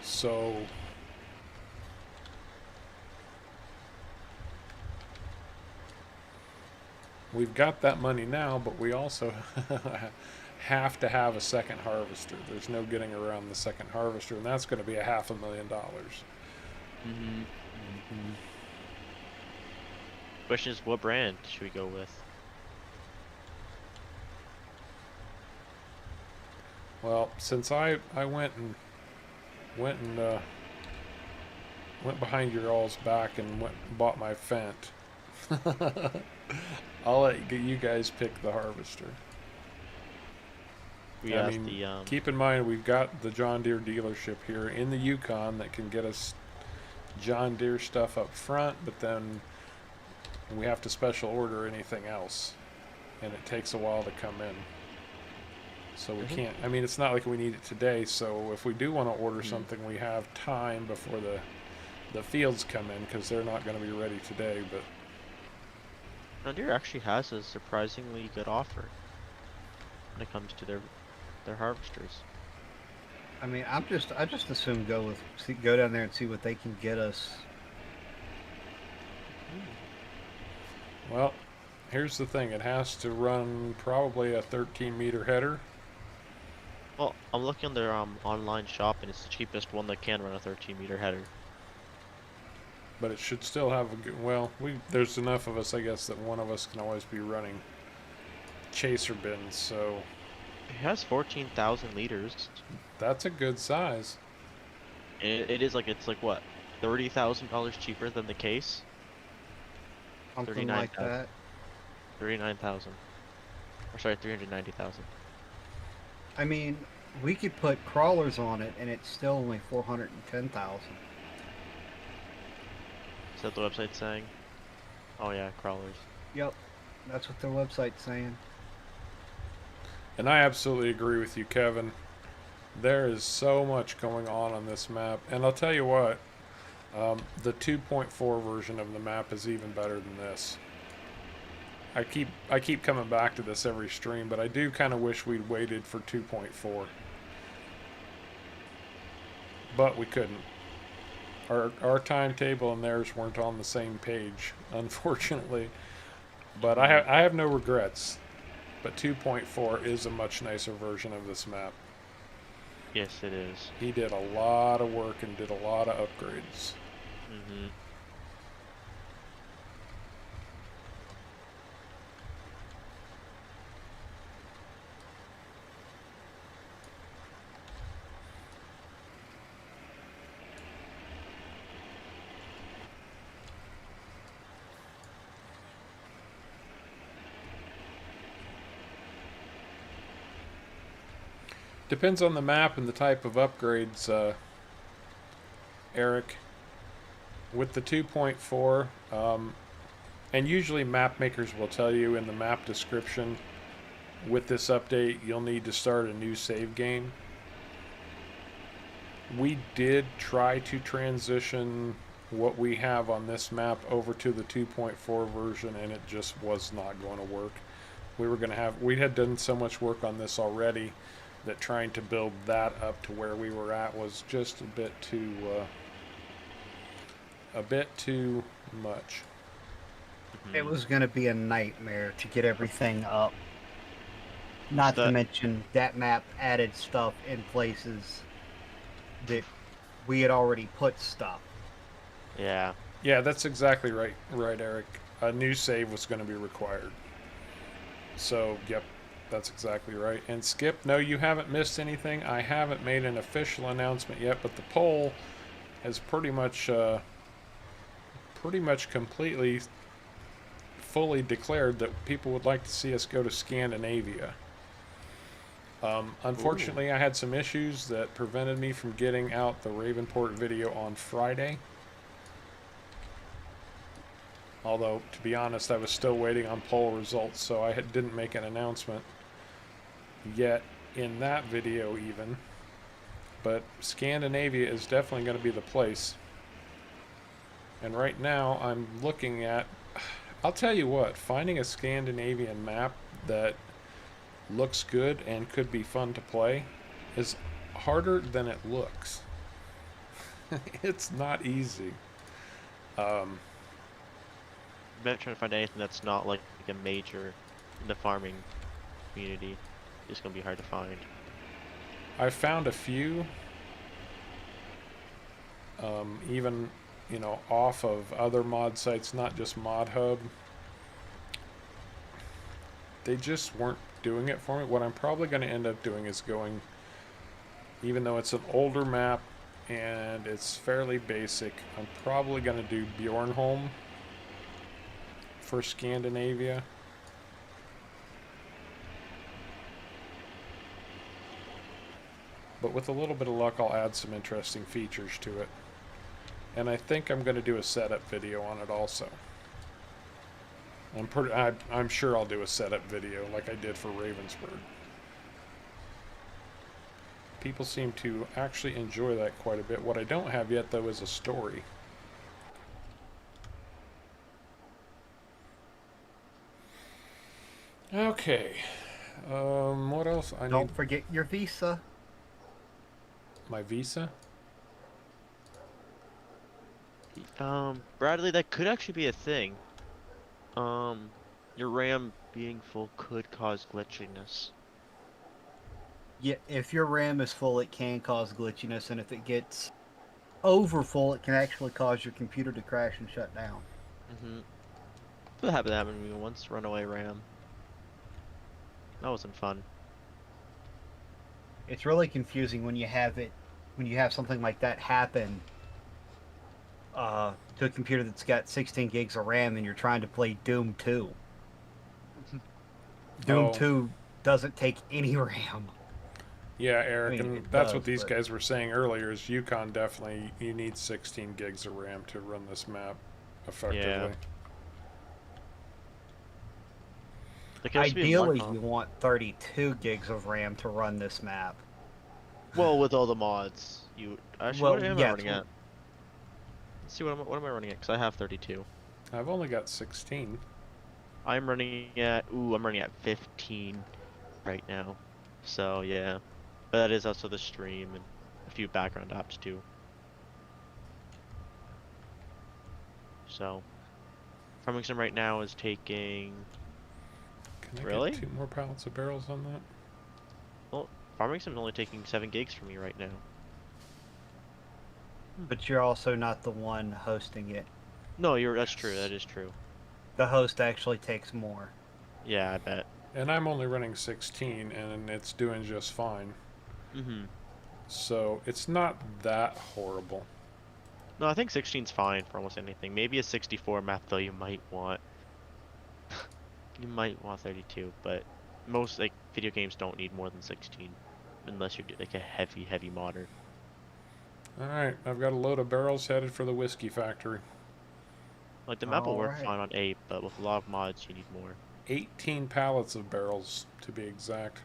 So we've got that money now, but we also have to have a second harvester. There's no getting around the second harvester, and that's going to be a $500,000. Mhm. Question is, what brand should we go with? Well, since I went and went behind your all's back and went and bought my Fent, I'll let you guys pick the harvester. We I asked mean, the keep in mind we've got the John Deere dealership here in the Yukon that can get us John Deere stuff up front, but then we have to special order anything else, and it takes a while to come in. So we Mhm. can't, I mean, it's not like we need it today. So if we do want to order something, we have time before the fields come in because they're not going to be ready today. But John Deere actually has a surprisingly good offer when it comes to their harvesters. I mean, I just assume go down there and see what they can get us. well, here's the thing: it has to run probably a 13-meter header. Well, I'm looking on their online shop, and it's the cheapest one that can run a 13-meter header. But it should still have a good. Well, there's enough of us, I guess, that one of us can always be running chaser bins. So It has 14,000 liters. that's a good size. And it's like what, $30,000 cheaper than the case? Something like 39,000. that. 39,000. Or sorry, 390,000. I mean, we could put crawlers on it, and it's still only 410,000. Is that the website saying? Oh yeah, crawlers. Yep, that's what their website's saying. And I absolutely agree with you, Kevin. There is so much going on this map, and I'll tell you what, the 2.4 version of the map is even better than this. I keep coming back to this every stream, but I do kind of wish we'd waited for 2.4, but we couldn't. Our timetable and theirs weren't on the same page, unfortunately. But I have no regrets. But 2.4 is a much nicer version of this map. Yes, it is. He did a lot of work and did a lot of upgrades. Mm-hmm. Depends on the map and the type of upgrades, Eric. With the 2.4, and usually map makers will tell you in the map description, with this update, you'll need to start a new save game. We did try to transition what we have on this map over to the 2.4 version, and it just was not going to work. We had done so much work on this already that trying to build that up to where we were at was just a bit too much. It was going to be a nightmare to get everything up. Not to mention that map added stuff in places that we had already put stuff. Yeah. Yeah, that's exactly right, Eric. A new save was going to be required. So, yep, that's exactly right. And Skip, no, you haven't missed anything. I haven't made an official announcement yet, but the poll has pretty much completely, fully declared that people would like to see us go to Scandinavia. Unfortunately, I had some issues that prevented me from getting out the Ravenport video on Friday. Although, to be honest, I was still waiting on poll results, so I didn't make an announcement yet in that video even. But Scandinavia is definitely going to be the place. And right now, I'm looking at... I'll tell you what, finding a Scandinavian map that looks good and could be fun to play is harder than it looks. It's not easy. I'm trying to find anything that's not like a major in the farming community. It's gonna be hard to find. I found a few, even, off of other mod sites, not just Mod Hub. They just weren't doing it for me. What I'm probably going to end up doing is going, even though it's an older map and it's fairly basic, I'm probably going to do Bjornholm for Scandinavia. But with a little bit of luck, I'll add some interesting features to it. And I think I'm going to do a setup video on it also. I'm sure I'll do a setup video like I did for Ravensburg. People seem to actually enjoy that quite a bit. What I don't have yet, though, is a story. Okay. What else? I need Don't forget your visa. my visa. Bradley, that could actually be a thing. Your RAM being full could cause glitchiness. Yeah, if your RAM is full, it can cause glitchiness, and if it gets over full, it can actually cause your computer to crash and shut down. Mm-hmm. That happened to me once. Runaway RAM. That wasn't fun. It's really confusing when you have something like that happen to a computer that's got 16 gigs of RAM, and you're trying to play Doom 2. Doom Oh, 2 doesn't take any RAM. yeah, I Eric, mean, and it that's does, what these but guys were saying earlier. Is Yukon definitely you need 16 gigs of RAM to run this map Yeah. effectively. There can also be ideally you want 32 gigs of RAM to run this map. Well, with all the mods, you actually Well, what am I yes. running at? Let's see what am I running at? Because I have 32. I've only got 16. I'm running at I'm running at 15 right now. So yeah, but that is also the stream and a few background apps too. So farming sim right now is taking Can I really? get 2 more pallets of barrels on that? Well, farming sim is only taking 7 gigs from me right now. But you're also not the one hosting it. No, that's true. Yes. That is true. The host actually takes more. Yeah, I bet. And I'm only running 16, and it's doing just fine. Mm-hmm. So it's not that horrible. No, I think 16's fine for almost anything. Maybe a 64 map though you might want. You might want 32, but most like video games don't need more than 16 unless you're like a heavy modder. Alright, I've got a load of barrels headed for the whiskey factory. Like the map will work Alright. fine on 8, but with a lot of mods you need more. 18 pallets of barrels, to be exact.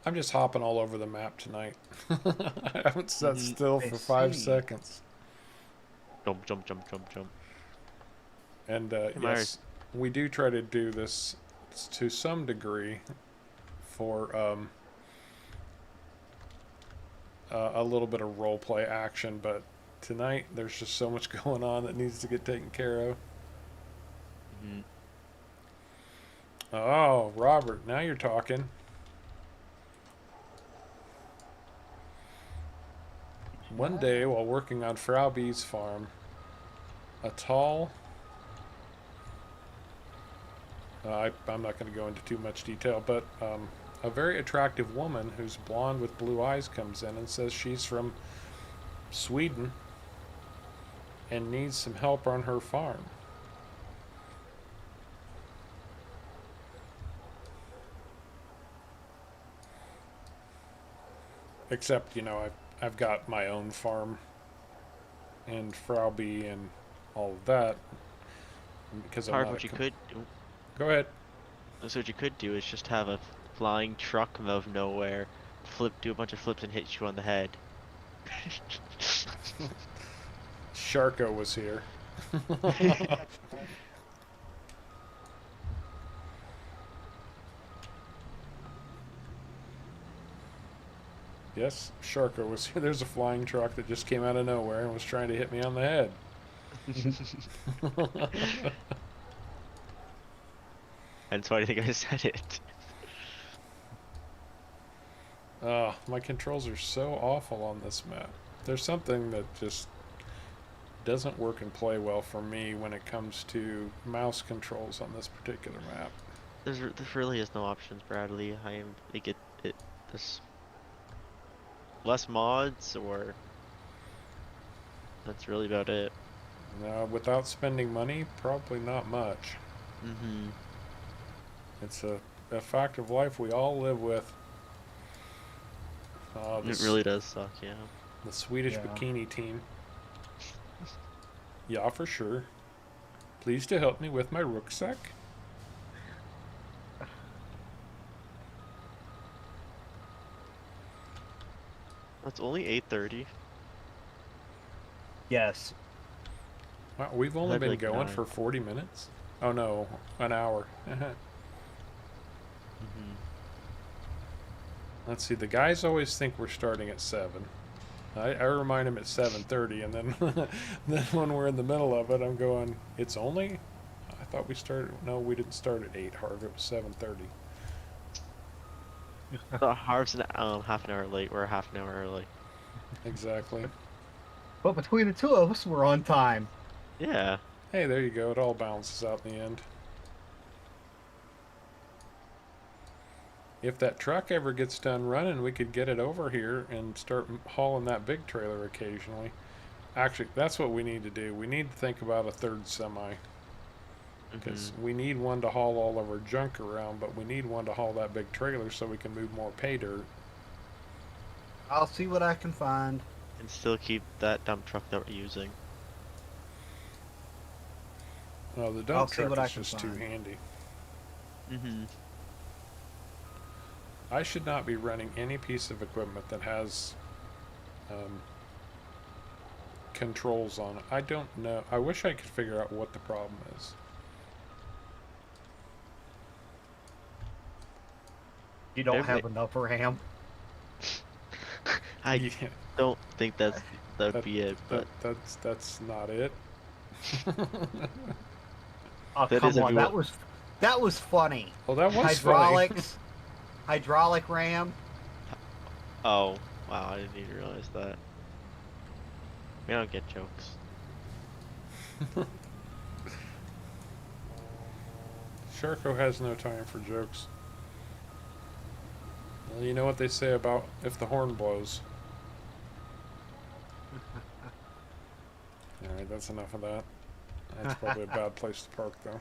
I'm just hopping all over the map tonight. I haven't sat still I for 5 see. seconds. Jump. And Hey, yes, Myers. we do try to do this to some degree for a little bit of role play action, but tonight there's just so much going on that needs to get taken care of. Mm-hmm. Oh, Robert, now you're talking. One day, while working on Frau B's farm, a tall... I'm not going to go into too much detail, but a very attractive woman who's blonde with blue eyes comes in and says she's from Sweden and needs some help on her farm. Except, I've got my own farm and Frau B and all of that because I'm Part of not what you could do, Go ahead. so what you could do is just have a flying truck come out of nowhere, do a bunch of flips and hit you on the head. Sharko was here. Yes, Sharko was here. There's a flying truck that just came out of nowhere and was trying to hit me on the head. That's why I think I said it. My controls are so awful on this map. There's something that just doesn't work and play well for me when it comes to mouse controls on this particular map. There really is no options, Bradley. I think this less mods or that's really about it. Without spending money, probably not much. Mm-hmm. It's a fact of life we all live with. It really does suck, yeah. The Swedish Yeah. bikini team. Yeah, for sure. Please to help me with my rucksack. It's only 8:30. Yes. Wow, we've I only had been like going 9. for 40 minutes? Oh no, an hour. Mhm. Let's see, the guys always think we're starting at 7. I remind them at 7:30, and then then when we're in the middle of it, I'm going, it's only? I thought we started, no, we didn't start at 8, Harv, it was 7:30. So Harv's half an hour late. We're half an hour early. Exactly. But between the two of us, we're on time. Yeah. Hey, there you go, it all balances out in the end. If that truck ever gets done running, we could get it over here and start hauling that big trailer occasionally. Actually, that's what we need to do. We need to think about a third semi. Because Mhm. we need one to haul all of our junk around, but we need one to haul that big trailer so we can move more pay dirt. I'll see what I can find. And still keep that dump truck that we're using. Well, the I'll dump see what truck I is can just too find. handy. Mhm. I should not be running any piece of equipment that has um, controls on it. I don't know. I wish I could figure out what the problem is. You don't Every have enough RAM. I Yeah, don't think that'd that, be it, but that's not it. Oh, that is come on. everyone. That was funny. Well, that was funny. Hydraulics, hydraulic RAM. Oh, wow, I didn't even realize that. We don't get jokes. Sharko has no time for jokes. Well, you know what they say about if the horn blows. Alright, that's enough of that. That's probably a bad place to park, though.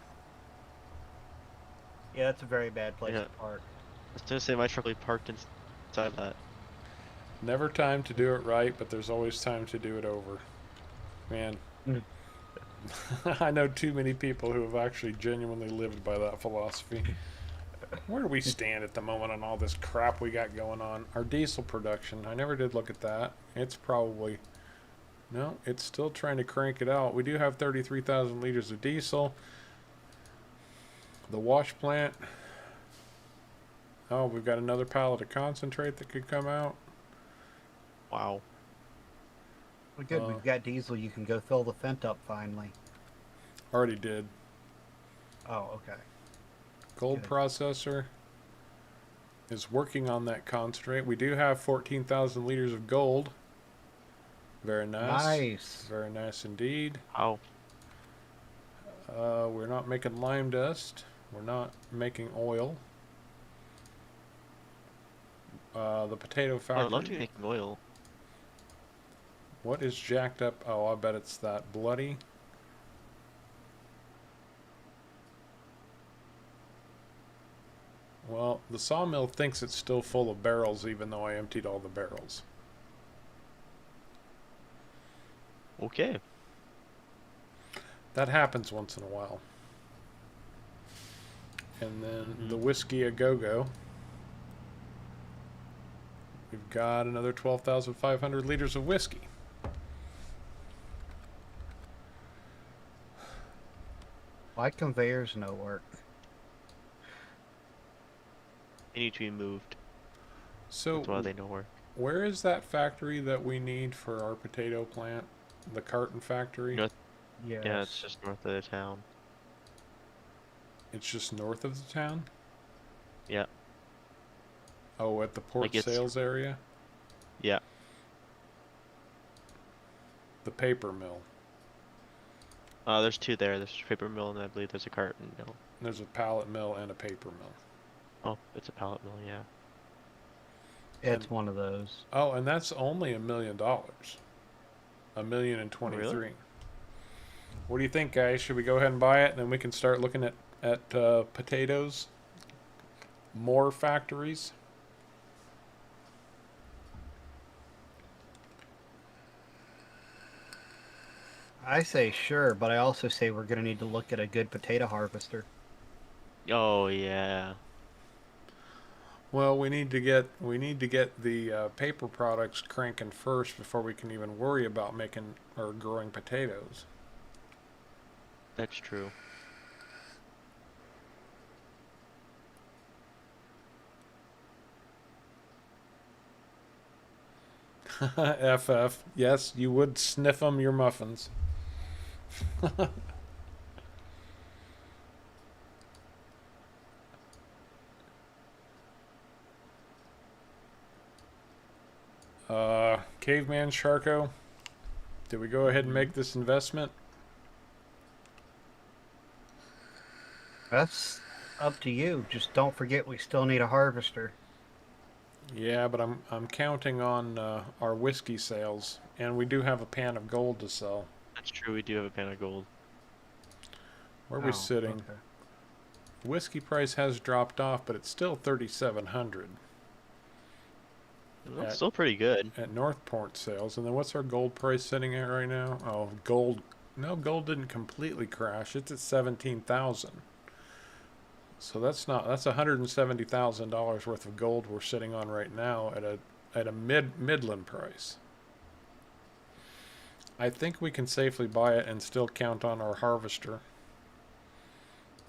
Yeah, that's a very bad place Yeah, to park. I was gonna say my truck will be parked inside that. Never time to do it right, but there's always time to do it over. Man, Mm. I know too many people who have actually genuinely lived by that philosophy. Where do we stand at the moment on all this crap we got going on? Our diesel production, I never did look at that. It's probably, no, it's still trying to crank it out. We do have 33,000 liters of diesel. The wash plant, oh, we've got another pallet of concentrate that could come out. Wow. Well, good. We've got diesel. You can go fill the Fent up finally. Already did. Oh, okay. Gold Good. processor is working on that concentrate. We do have 14,000 liters of gold. Very nice. Nice. Very nice indeed. Wow. We're not making lime dust. We're not making oil. The potato Oh, I'd love to factory. be making oil. What is jacked up? Oh, I bet it's that bloody. Well, the sawmill thinks it's still full of barrels even though I emptied all the barrels. Okay. That happens once in a while. And then the Mhm. whiskey a go-go. We've got another 12,500 liters of whiskey. Why conveyors no work? They need to be moved. So, That's why they don't work. where is that factory that we need for our potato plant? The carton factory? North, Yes. yeah, it's just north of the town. It's just north of the town? Yeah. Oh, at the port Like it's- sales area? Yeah. The paper mill. There's two there. There's a paper mill and I believe there's a carton mill. There's a pallet mill and a paper mill. Oh, it's a pallet mill, yeah. It's And- one of those. Oh, and that's only $1 million. $1,023,000. Really? What do you think, guys? Should we go ahead and buy it, and then we can start looking at potatoes? More factories? I say sure, but I also say we're going to need to look at a good potato harvester. Oh, yeah. Well, we need to get the paper products cranking first before we can even worry about making or growing potatoes. That's true. FF. Yes, you would sniff them your muffins. Caveman Sharko, did we go ahead and Hmm. make this investment? That's up to you. Just don't forget we still need a harvester. Yeah, but I'm counting on our whiskey sales, and we do have a pan of gold to sell. That's true. We do have a pan of gold. Where are we Oh, sitting? okay. Whiskey price has dropped off, but it's still 3,700 That's at still pretty good. Northport sales. And then what's our gold price sitting at right now? Oh, gold. No, gold didn't completely crash. It's at 17,000. So that's $170,000 worth of gold we're sitting on right now at a Midland price. I think we can safely buy it and still count on our harvester.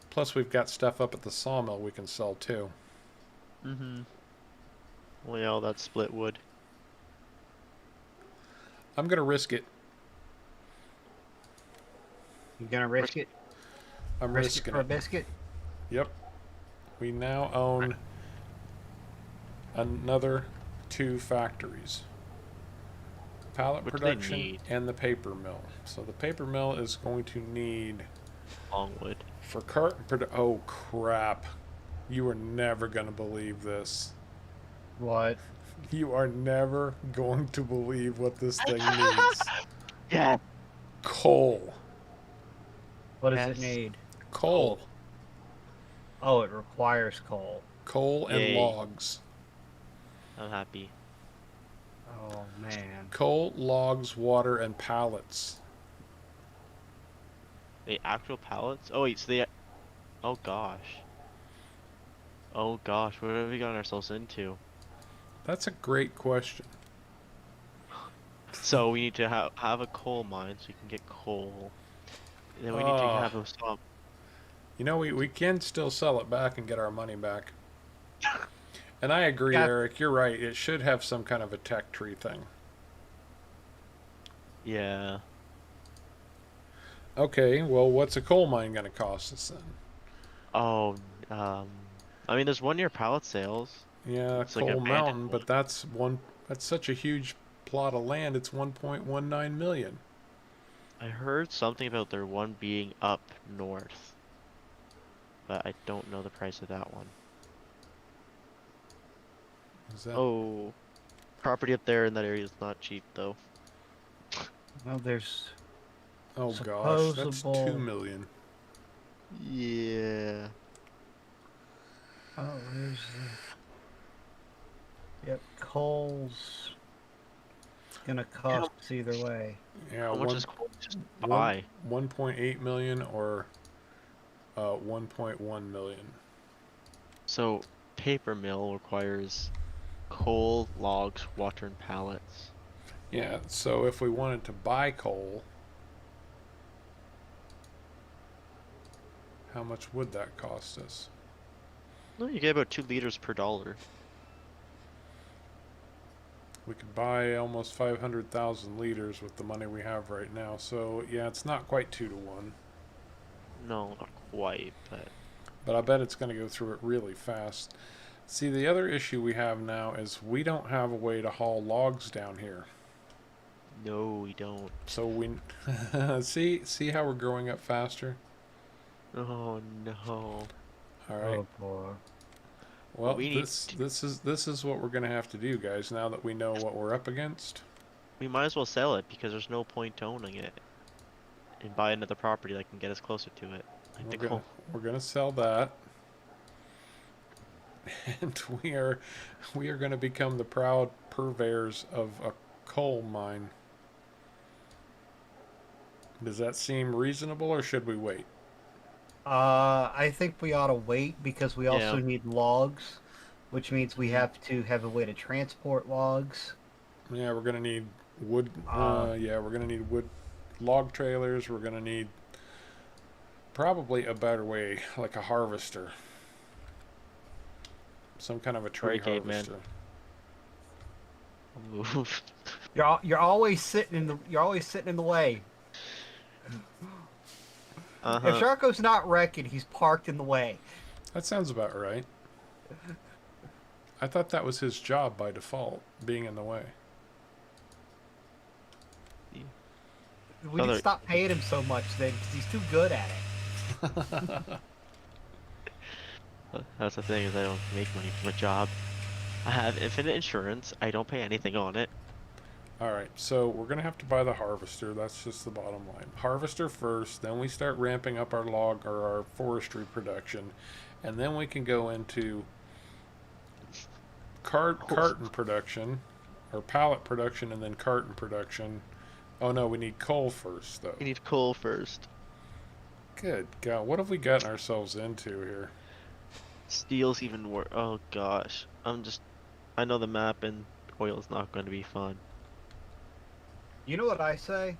Plus, we've got stuff up at the sawmill we can sell too. Mm-hmm. Well, yeah, all that split wood. I'm gonna risk it. You gonna risk it? I'm Risk it risking for a it. biscuit? Yep. We now own another two factories: pallet What do they production need? and the paper mill. So the paper mill is going to need Longwood. for carton. Oh crap! You are never gonna believe this. What? You are never going to believe what this thing needs. Yeah. Coal. What does it Yes. need? Coal. Oh, it requires coal. Coal and Yay. logs. I'm happy. Oh man. Coal, logs, water, and pallets. The actual pallets? Oh wait, so they. Oh gosh. Oh gosh, what have we gotten ourselves into? That's a great question. So we need to have a coal mine so we can get coal. And then we need to Uh, have a swamp. we can still sell it back and get our money back. And I agree, Yeah. Eric. You're right. It should have some kind of a tech tree thing. Yeah. Okay, well, what's a coal mine going to cost us then? Oh, um, I mean, there's one near pallet sales. Yeah, It's like an Coal abandoned Mountain, one. but that's such a huge plot of land. It's 1.19 million. I heard something about there one being up north, but I don't know the price of that one. Is that? Oh, property up there in that area is not cheap though. Well, there's Oh gosh, that's 2 supposable. million. Yeah. Oh, there's. Yep, coal's gonna How, cost us either way. Yeah, how much is coal to just one buy? 1.8 million or 1.1 million. So, paper mill requires coal, logs, water, and pallets. Yeah, so if we wanted to buy coal, how much would that cost us? No, you get about 2 liters per dollar. We could buy almost 500,000 liters with the money we have right now. So, yeah, it's not quite 2 to 1. No, not quite, but But I bet it's going to go through it really fast. See, the other issue we have now is we don't have a way to haul logs down here. no, we don't. So we see how we're growing up faster. Oh no. All right. Oh boy. What Well, we need to, this is what we're going to have to do, guys. Now that we know what we're up against. we might as well sell it because there's no point to owning it and buy another property that can get us closer to it. Like the We're gonna coal. we're gonna sell that, and we are gonna become the proud purveyors of a coal mine. Does that seem reasonable, or should we wait? I think we ought to wait because we Yeah. also need logs. which means we have to have a way to transport logs. Yeah, we're gonna need wood. Uh, Yeah, we're gonna need wood log trailers. We're gonna need probably a better way, like a harvester, some kind of a tree Sorry, caveman. harvester. Move. you're always sitting in the way. If Uh-huh. Sharko's not wrecking, he's parked in the way. That sounds about right. I thought that was his job by default, being in the way. We need to Other, stop paying him so much then, because he's too good at it. that's the thing, is I don't make money from a job. I have infinite insurance. I don't pay anything on it. All right, so we're gonna have to buy the harvester. That's just the bottom line. Harvester first, then we start ramping up our log or our forestry production, and then we can go into carton production, or pallet production, and then carton production. Oh no, we need coal first though. You need coal first. Good God, what have we gotten ourselves into here? Steel's even worse. Oh gosh. I know the map, and oil's not going to be fun. You know what I say?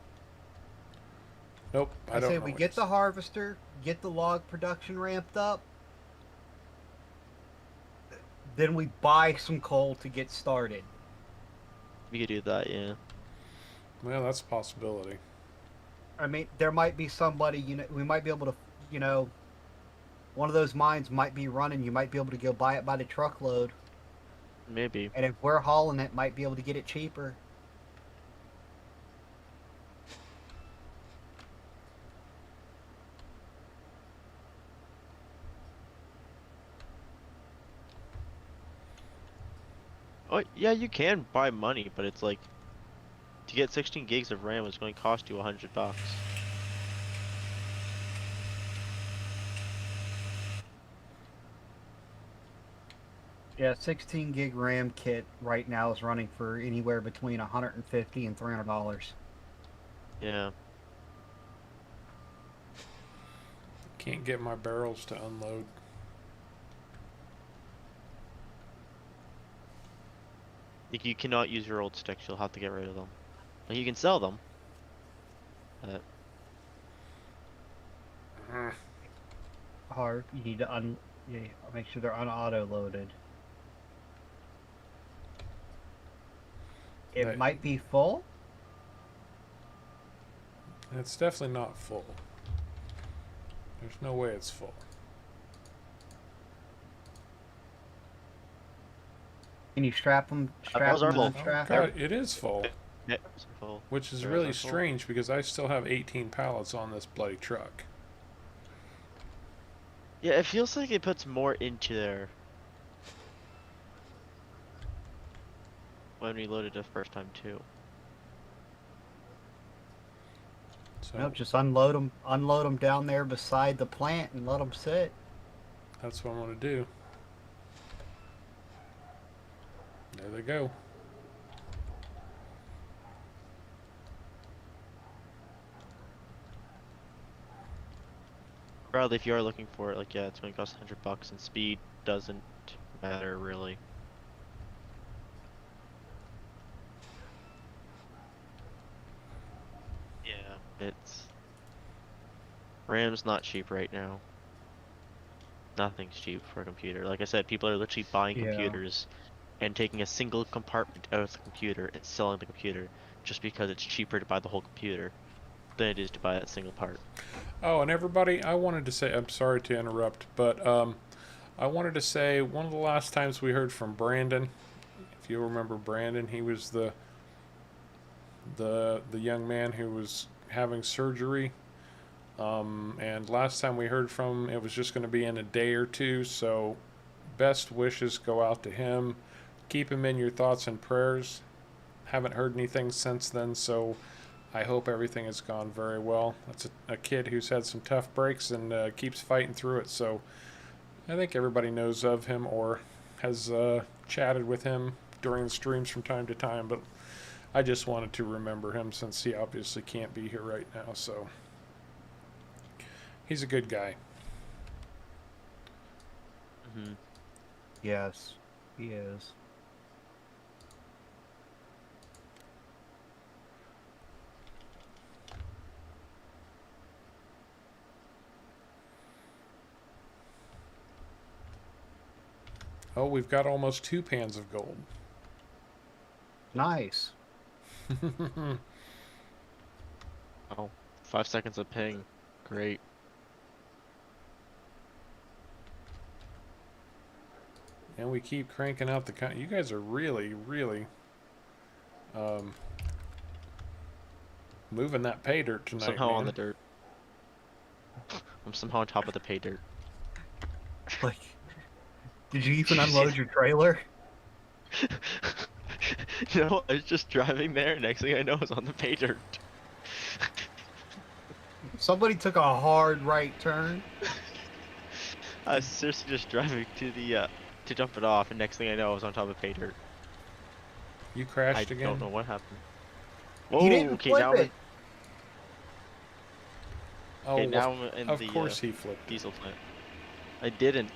Nope, I I don't say know we what get to the say. harvester, get the log production ramped up, then we buy some coal to get started. We could do that, yeah. Well, that's a possibility. I mean, there might be somebody, we might be able to, one of those mines might be running. You might be able to go buy it by the truckload. Maybe. And if we're hauling it, might be able to get it cheaper. Oh, yeah, you can buy money, but it's like, to get 16 gigs of RAM is going to cost you $100. Yeah, 16 gig RAM kit right now is running for anywhere between $150 and $300. Yeah. Can't get my barrels to unload. Like, you cannot use your old sticks, you'll have to get rid of them. Like, you can sell them. But Hard. You need to yeah, make sure they're unauto loaded. It That- might be full. It's definitely not full. There's no way it's full. Can you strap them? those are full. Oh, Strap. God, it is full. yeah, it's full. Which is They're really full. strange because I still have 18 pallets on this bloody truck. Yeah, it feels like it puts more into there when we loaded the first time too. So Nope, just unload them. Unload them down there beside the plant and let them sit. that's what I'm going to do. There they go. Probably if you are looking for it, like, yeah, it's going to cost $100, and speed doesn't matter really. Yeah, RAM's not cheap right now. Nothing's cheap for a computer. Like I said, people are literally buying Yeah. computers and taking a single compartment out of the computer and selling the computer just because it's cheaper to buy the whole computer than it is to buy that single part. Oh, and everybody, I wanted to say, I'm sorry to interrupt, but I wanted to say one of the last times we heard from Brandon, if you remember Brandon, he was the young man who was having surgery. And last time we heard from him, it was just going to be in a day or two. So, best wishes go out to him. Keep him in your thoughts and prayers. Haven't heard anything since then, so I hope everything has gone very well. That's a kid who's had some tough breaks and keeps fighting through it. So, I think everybody knows of him or has chatted with him during the streams from time to time. But I just wanted to remember him since he obviously can't be here right now. So. He's a good guy. Mm-hmm. Yes. He is. Oh, we've got almost 2 pans of gold. Nice. Oh, 5 seconds of ping. Great. And we keep cranking out the you guys are really, really um, moving that pay dirt tonight, Somehow on man. the dirt. I'm somehow on top of the pay dirt. Like, did you even unload your trailer? No, I was just driving there. Next thing I know, I was on the pay dirt. Somebody took a hard right turn. I was seriously just driving to the to jump it off, and next thing I know, I was on top of pay dirt. You I crashed don't again? know what happened. He Whoa, didn't okay, flip now I'm in, it. okay, Oh, now I'm in of the course he flipped it. diesel plant. I didn't.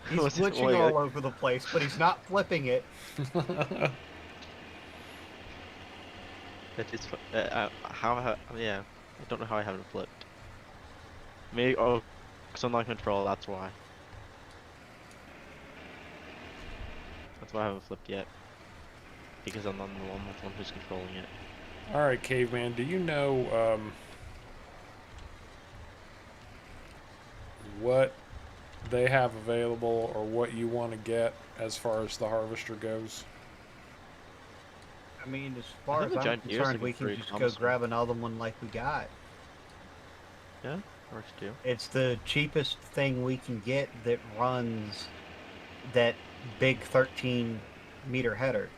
He's Was it, glitching wait, all over the place, but he's not flipping it. that is yeah. I don't know how I haven't flipped. Maybe because I'm not in control. That's why. That's why I haven't flipped yet. Because I'm not the one who's controlling it. All right, caveman. Do you know what they have available or what you want to get as far as the harvester goes? I mean, as I far think as the I'm giant deer is concerned, looking we can pretty just go promising. grab another one like we got. Yeah, works too. It's the cheapest thing we can get that runs that big 13-meter header.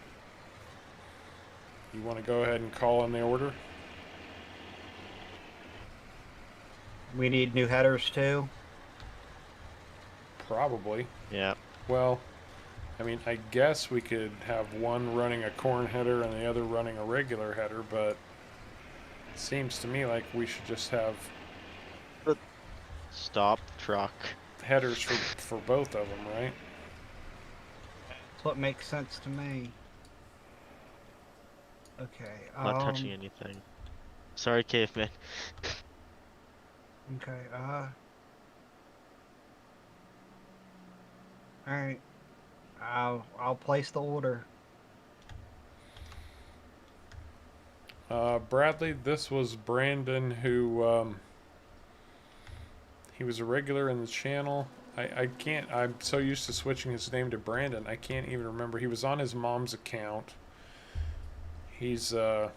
You want to go ahead and call in the order? We need new headers too. Probably. Yeah. Well, I mean, I guess we could have one running a corn header and the other running a regular header, but it seems to me like we should just have Stop truck. headers for both of them, right? That's what makes sense to me. Okay. Not touching anything. Sorry, caveman. Okay. All right. I'll place the order. Bradley, this was Brandon who he was a regular in the channel. I can't. I'm so used to switching his name to Brandon. I can't even remember. He was on his mom's account. He's I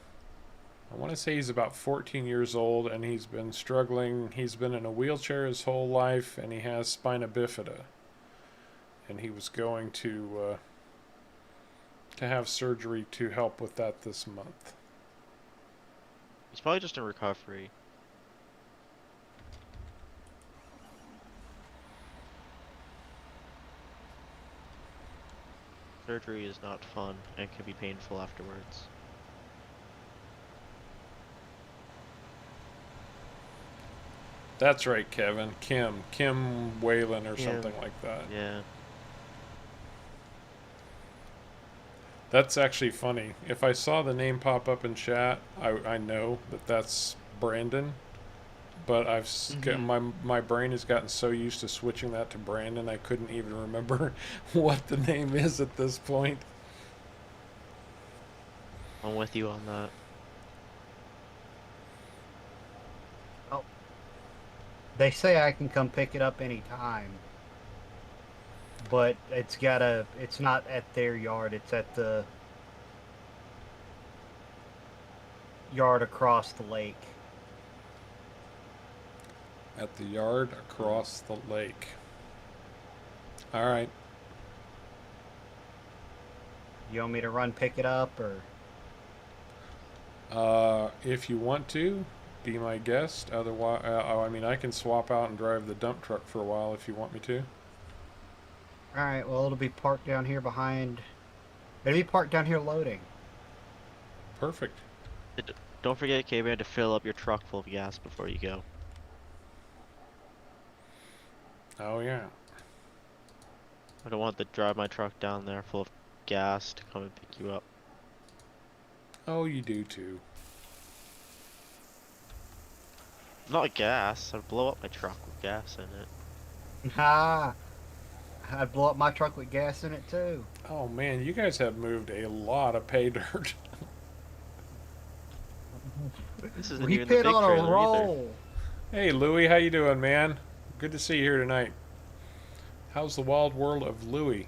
want to say he's about 14 years old, and he's been struggling. He's been in a wheelchair his whole life, and he has spina bifida. And he was going to have surgery to help with that this month. He's probably just in recovery. Surgery is not fun and can be painful afterwards. That's right, Kevin. Kim Whalen or Kim. something like that. Yeah. That's actually funny. If I saw the name pop up in chat, I know that that's Brandon. But my brain has gotten so used to switching that to Brandon, I couldn't even remember what the name is at this point. I'm with you on that. Oh. They say I can come pick it up anytime. But it's not at their yard, it's at the yard across the lake. At the yard across the lake. All right. You want me to run pick it up, or? If you want to, be my guest. Otherwise, I mean, I can swap out and drive the dump truck for a while if you want me to. Alright, well, it'll be parked down here behind. It'll be parked down here loading. Perfect. Don't forget, caveman, to fill up your truck full of gas before you go. Oh, yeah. I don't want to drive my truck down there full of gas to come and pick you up. Oh, you do too. Not gas. I'd blow up my truck with gas in it. Ha! I'd blow up my truck with gas in it too. Oh man, you guys have moved a lot of pay dirt. This isn't We've even the been big on a trailer either. roll. Hey Louie, how you doing, man? Good to see you here tonight. How's the wild world of Louie?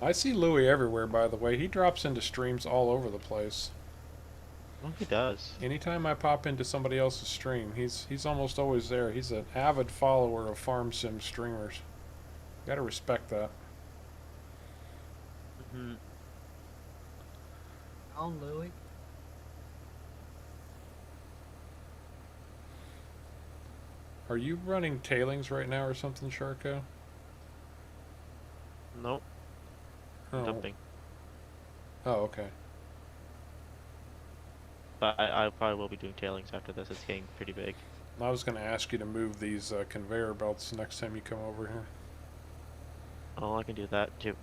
I see Louie everywhere, by the way. He drops into streams all over the place. Oh, he does. Anytime I pop into somebody else's stream, he's almost always there. He's an avid follower of farm sim streamers. Gotta respect that. Hmm. On Louie. Are you running tailings right now or something, Sharko? Nope. Oh. Dumping. Oh, okay. But I probably will be doing tailings after this. It's getting pretty big. I was going to ask you to move these conveyor belts next time you come over here. Oh, I can do that too.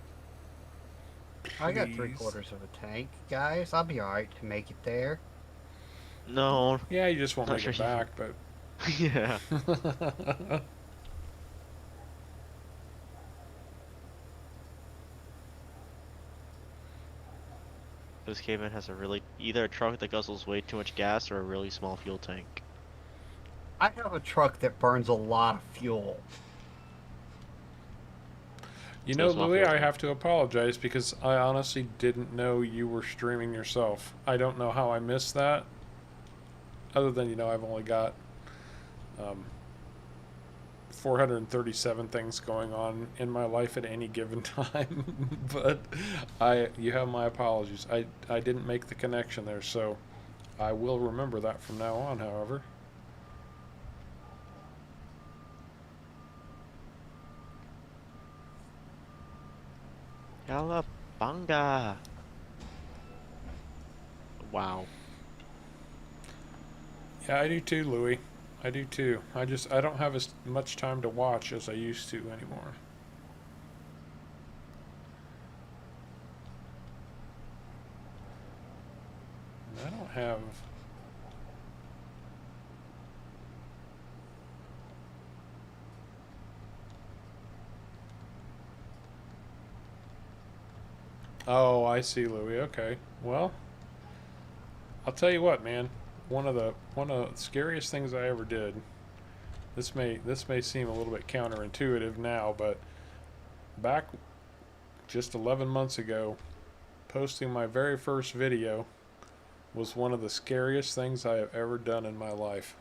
I got Please. 3/4 of a tank, guys. I'll be alright to make it there. No. Yeah, you just won't Not make sure it you- back, but... Yeah. This caveman has a really either a truck that guzzles way too much gas or a really small fuel tank. I have a truck that burns a lot of fuel. You So know, it's not Louis, fair I to me. have to apologize because I honestly didn't know you were streaming yourself. I don't know how I missed that. Other than, you know, I've only got 437 things going on in my life at any given time. But you have my apologies. I didn't make the connection there, so I will remember that from now on, however. Cowabunga! Wow. Yeah, I do too, Louis. I do too. I don't have as much time to watch as I used to anymore. And I don't have. Oh, I see, Louis. Okay. Well, I'll tell you what, man. One of the scariest things I ever did. This may seem a little bit counterintuitive now, but back just 11 months ago, posting my very first video was one of the scariest things I have ever done in my life.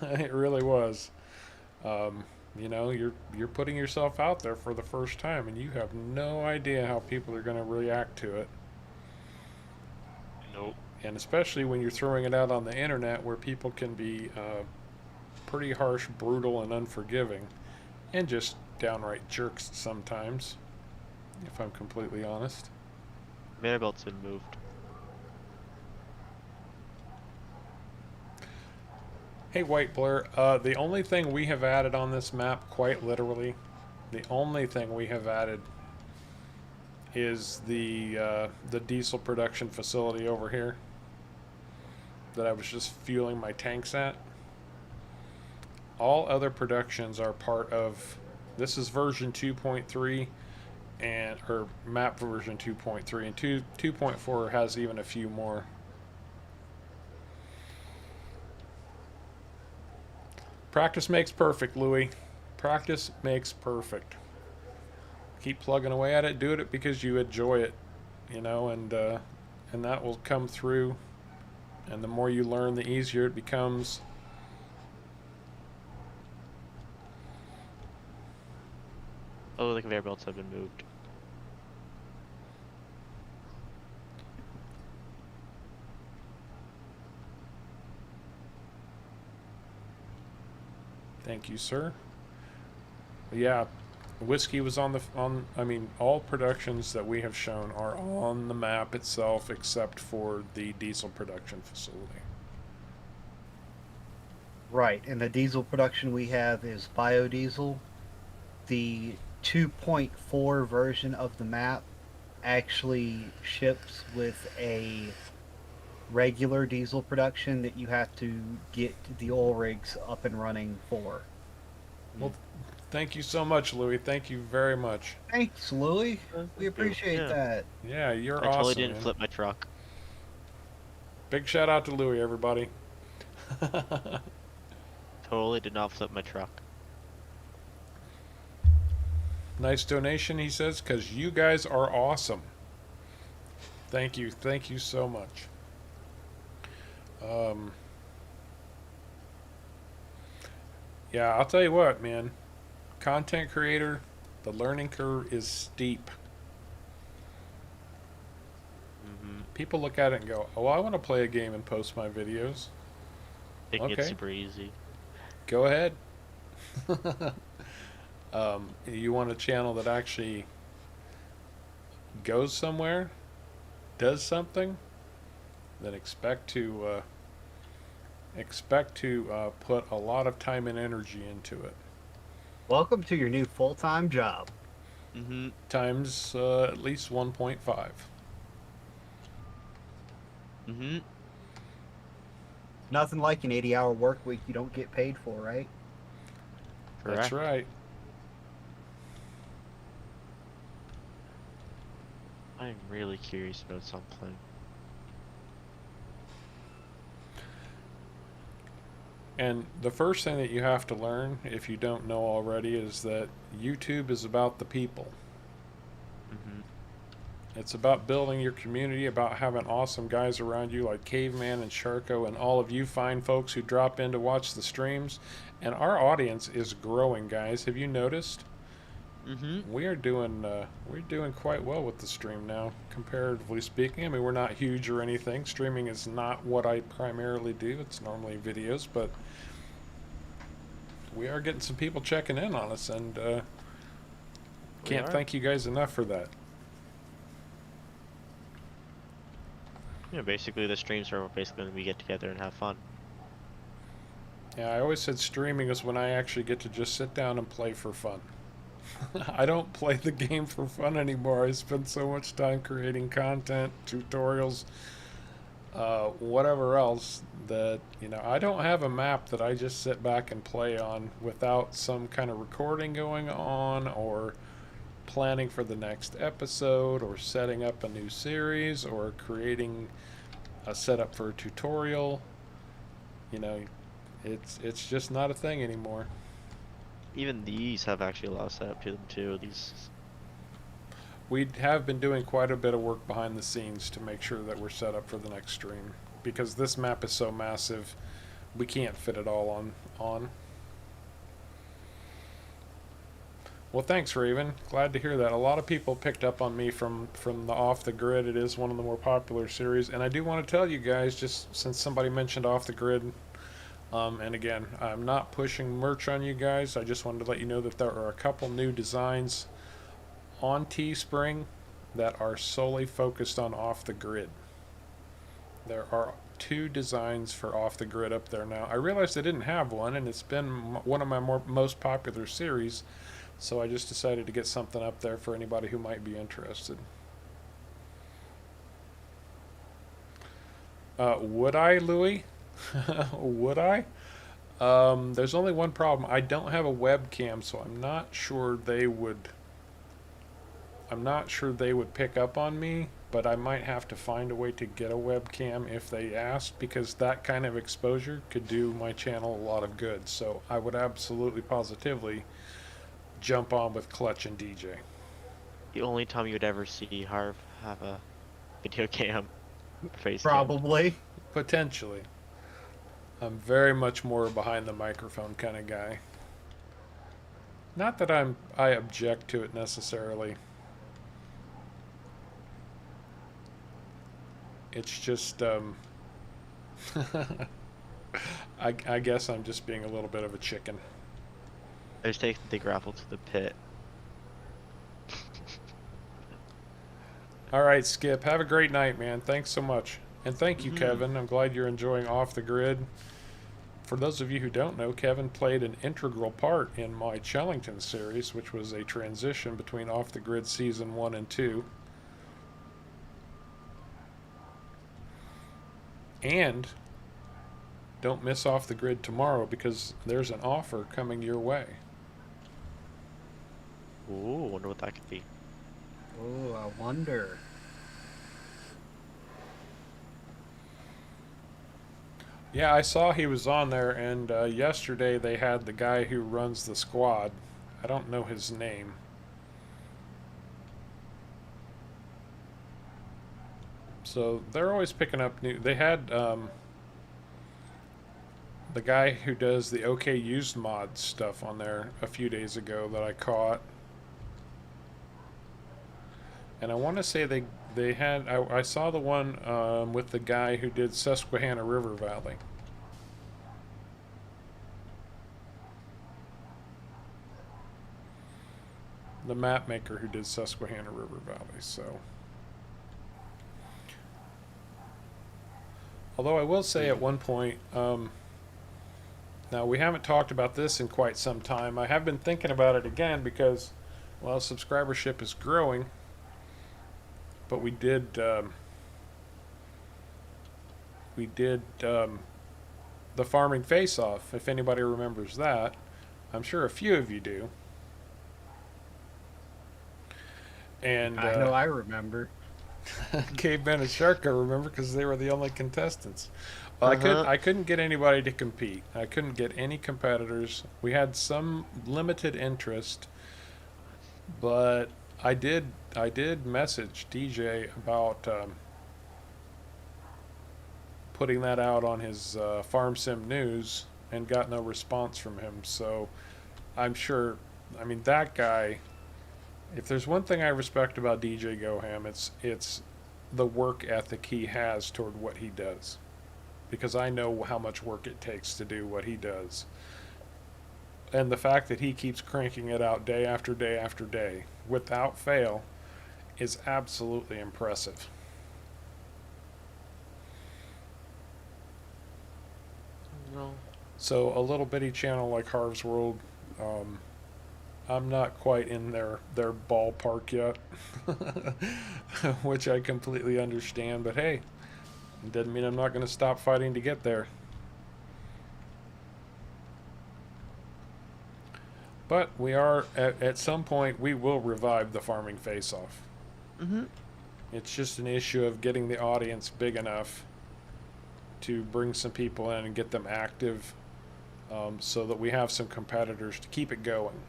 It really was. You know, you're putting yourself out there for the first time, and you have no idea how people are going to react to it. Nope. And especially when you're throwing it out on the internet, where people can be pretty harsh, brutal, and unforgiving, and just downright jerks sometimes, if I'm completely honest. Vanderbilt's been moved. Hey, White Blair, the only thing we have added on this map, quite literally, the only thing we have added is the diesel production facility over here that I was just fueling my tanks at. All other productions are part of, this is version 2.3 or map version 2.3, and 2.4 has even a few more. Practice makes perfect, Louis. Practice makes perfect. Keep plugging away at it. Do it because you enjoy it, you know, and that will come through. And the more you learn, the easier it becomes. Oh, the conveyor belts have been moved. Thank you, sir. But yeah, Whiskey was on the I mean, all productions that we have shown are on the map itself, except for the diesel production facility. Right, and the diesel production we have is biodiesel. The 2.4 version of the map actually ships with a regular diesel production that you have to get the oil rigs up and running for. Well, thank you so much, Louis. Thank you very much. Thanks, Louie. We Thank you. appreciate Yeah. that. Yeah, you're I totally awesome, didn't man. flip my truck. Big shout out to Louis, everybody. Totally did not flip my truck. Nice donation, he says, because you guys are awesome. Thank you so much. Um, yeah, I'll tell you what, man. Content creator, the learning curve is steep. Mm-hmm. People look at it and go, "Oh, I want to play a game and post my videos." Thinking it's Okay, super easy. go ahead. You want a channel that actually goes somewhere, does something, then expect to put a lot of time and energy into it. Welcome to your new full-time job. Mm-hmm. Times at least 1.5. Mm-hmm. Nothing like an 80-hour work week you don't get paid for, right? That's Correct. right. I'm really curious about something. And the first thing that you have to learn, if you don't know already, is that YouTube is about the people. Mm-hmm. It's about building your community, about having awesome guys around you like Caveman and Sharko and all of you fine folks who drop in to watch the streams. And our audience is growing, guys. Have you noticed? Mm-hmm. We're doing quite well with the stream now, comparatively speaking. I mean, we're not huge or anything. Streaming is not what I primarily do. It's normally videos, but we are getting some people checking in on us, and We can't are. thank you guys enough for that. Yeah, basically the streams are basically when we get together and have fun. Yeah, I always said streaming is when I actually get to just sit down and play for fun. I don't play the game for fun anymore. I spend so much time creating content, tutorials, whatever else that, I don't have a map that I just sit back and play on without some kind of recording going on or planning for the next episode or setting up a new series or creating a setup for a tutorial. You know, it's just not a thing anymore. Even these have actually a lot of setup to them too. These. We have been doing quite a bit of work behind the scenes to make sure that we're set up for the next stream because this map is so massive, we can't fit it all on. Well, thanks, Raven. Glad to hear that. A lot of people picked up on me from the Off the Grid. It is one of the more popular series, and I do want to tell you guys, just since somebody mentioned Off the Grid, and again, I'm not pushing merch on you guys. I just wanted to let you know that there are a couple new designs on Teespring that are solely focused on Off the Grid. There are 2 designs for Off the Grid up there now. I realized I didn't have one, and it's been one of my most popular series, so I just decided to get something up there for anybody who might be interested. Would I, Louis? Would I? There's only one problem. I don't have a webcam, so I'm not sure they would pick up on me, but I might have to find a way to get a webcam if they asked, because that kind of exposure could do my channel a lot of good. So I would absolutely positively jump on with Clutch and DJ. The only time you would ever see Harv have a video cam, face cam. Probably. Potentially. I'm very much more behind the microphone kind of guy. Not that I object to it necessarily. It's just I guess I'm just being a little bit of a chicken. I was taking the gravel to the pit. All right, Skip. Have a great night, man. Thanks so much. And thank you, Mm-hmm. Kevin. I'm glad you're enjoying Off the Grid. For those of you who don't know, Kevin played an integral part in my Chellington series, which was a transition between Off the Grid Season 1 and 2. And don't miss Off the Grid tomorrow because there's an offer coming your way. Ooh, wonder what that could be. Oh, I wonder. Yeah, I saw he was on there, and yesterday they had the guy who runs the squad. I don't know his name. So they're always picking up new. They had the guy who does the OK Used Mod stuff on there a few days ago that I caught. And I want to say they had. I saw the one with the guy who did Susquehanna River Valley. The map maker who did Susquehanna River Valley. So, although I will say at one point, now we haven't talked about this in quite some time. I have been thinking about it again because, well, subscribership is growing, but we did the farming face-off. If anybody remembers that, I'm sure a few of you do. And I know I remember. Caveman and Shark, I remember because they were the only contestants. Well, Uh-huh. I couldn't get anybody to compete. I couldn't get any competitors. We had some limited interest, but I did message DJ about putting that out on his Farm Sim News and got no response from him. So I'm sure. I mean, that guy. If there's one thing I respect about DJ Goham, it's the work ethic he has toward what he does. Because I know how much work it takes to do what he does. And the fact that he keeps cranking it out day after day after day without fail is absolutely impressive. No. So a little bitty channel like Harv's World, um, I'm not quite in their ballpark yet, which I completely understand. But hey, it doesn't mean I'm not going to stop fighting to get there. But we are at some point we will revive the farming face-off. Mm-hmm. It's just an issue of getting the audience big enough to bring some people in and get them active, so that we have some competitors to keep it going.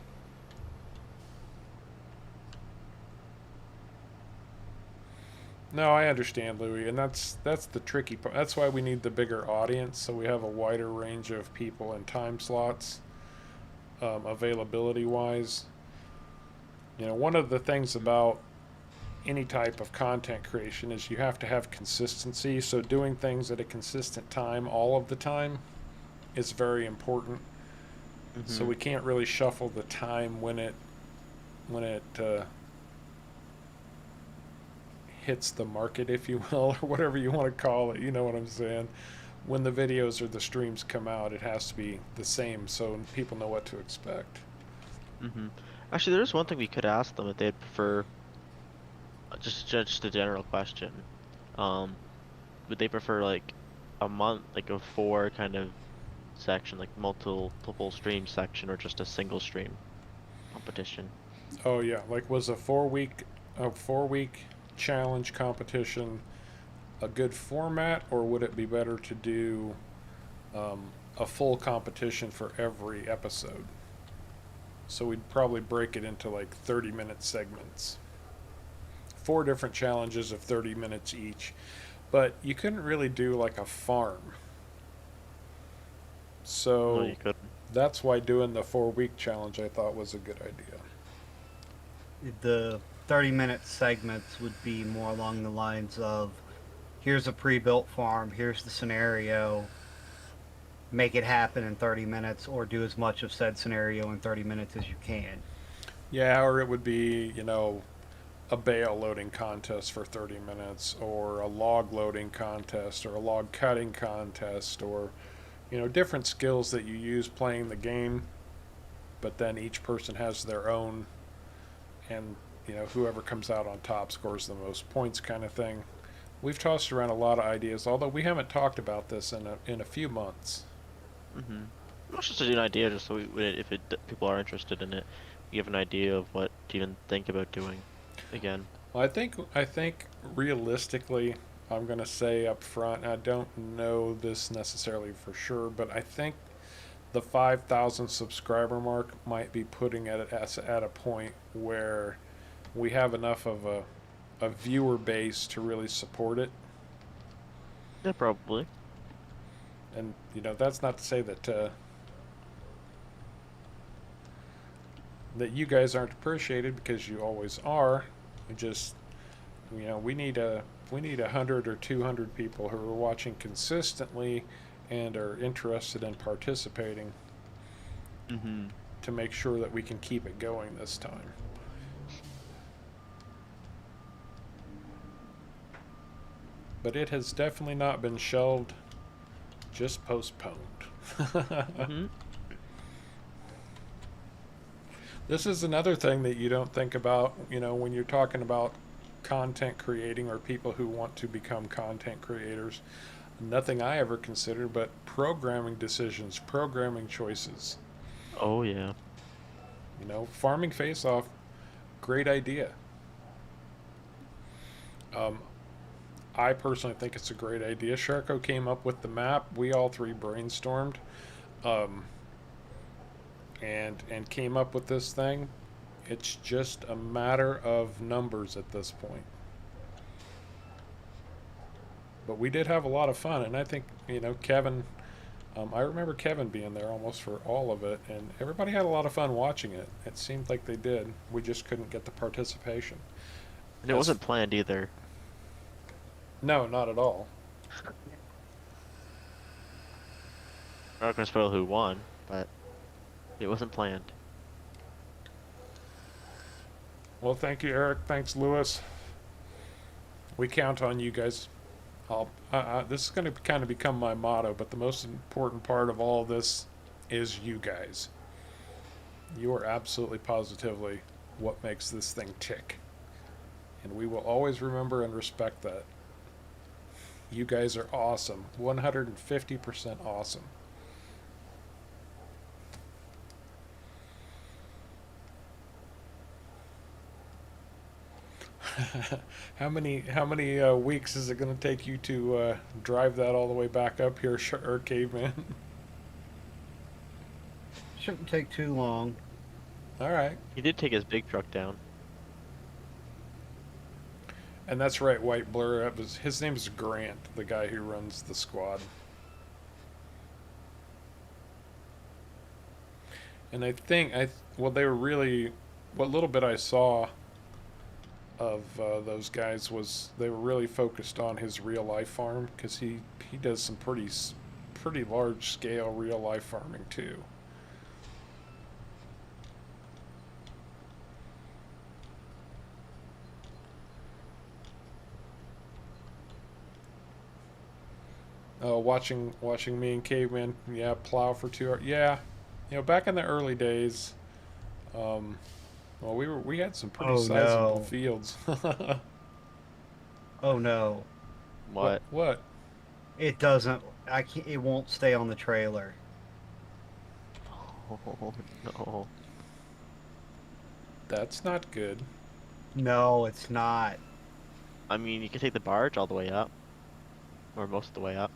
No, I understand, Louis, and that's the tricky part. That's why we need the bigger audience, so we have a wider range of people and time slots, availability wise. You know, one of the things about any type of content creation is you have to have consistency. So doing things at a consistent time all of the time is very important. So Mm-hmm. we can't really shuffle the time when it hits the market, if you will, or whatever you want to call it. You know what I'm saying? When the videos or the streams come out, it has to be the same so people know what to expect. Mm-hmm. Actually, there's one thing we could ask them if they'd prefer, just a general question. Um, would they prefer like a month, like a four kind of section, like multiple stream section, or just a single stream competition? Oh yeah, like was a 4 week challenge competition a good format, or would it be better to do a full competition for every episode? So we'd probably break it into like 30-minute segments, four different challenges of 30 minutes each. But you couldn't really do like a farm. No, So you couldn't. that's why doing the 4 week challenge I thought was a good idea. The 30-minute segments would be more along the lines of here's a pre-built farm, here's the scenario, make it happen in 30 minutes, or do as much of said scenario in 30 minutes as you can. Yeah, or it would be, a bale loading contest for 30 minutes, or a log loading contest, or a log cutting contest, or different skills that you use playing the game, but then each person has their own, and whoever comes out on top scores the most points, kind of thing. We've tossed around a lot of ideas, although we haven't talked about this in a few months. Mm-hmm. It's just an idea, just so if people are interested in it, we have an idea of what to even think about doing. Again. Well, I think realistically, I'm going to say up front, I don't know this necessarily for sure, but I think the 5,000 subscriber mark might be putting it at a point where we have enough of a viewer base to really support it. Yeah, probably. And that's not to say that you guys aren't appreciated, because you always are. Just we need 100 or 200 people who are watching consistently and are interested in participating Mm-hmm. to make sure that we can keep it going this time. But it has definitely not been shelved, just postponed. Mm-hmm. This is another thing that you don't think about, when you're talking about content creating or people who want to become content creators. Nothing I ever considered, but programming decisions, programming choices. Oh yeah. Farming Face Off, great idea. Um, I personally think it's a great idea. Sharko came up with the map. We all three brainstormed, um, and came up with this thing. It's just a matter of numbers at this point. But we did have a lot of fun, and I think Kevin. I remember Kevin being there almost for all of it, and everybody had a lot of fun watching it. It seemed like they did. We just couldn't get the participation. And it wasn't planned either. No, not at all. I'm not gonna spoil who won, but it wasn't planned. Well, thank you, Eric. Thanks, Lewis. We count on you guys. This is going to kind of become my motto, but the most important part of all this is you guys. You are absolutely positively what makes this thing tick. And we will always remember and respect that. You guys are awesome. 150% awesome. How many weeks is it going to take you to drive that all the way back up here, Caveman? Shouldn't take too long. All right. He did take his big truck down. And that's right, White Blur. His name is Grant, the guy who runs the squad. And I think they were really, what little bit I saw of those guys was they were really focused on his real life farm, because he does some pretty large scale real life farming too. Watching me and Caveman, yeah, plow for 2 hours. Yeah, back in the early days, well, we had some pretty sizable fields. Oh no. What? What? It doesn't. I can't. It won't stay on the trailer. Oh no. That's not good. No, it's not. I mean, you can take the barge all the way up, or most of the way up.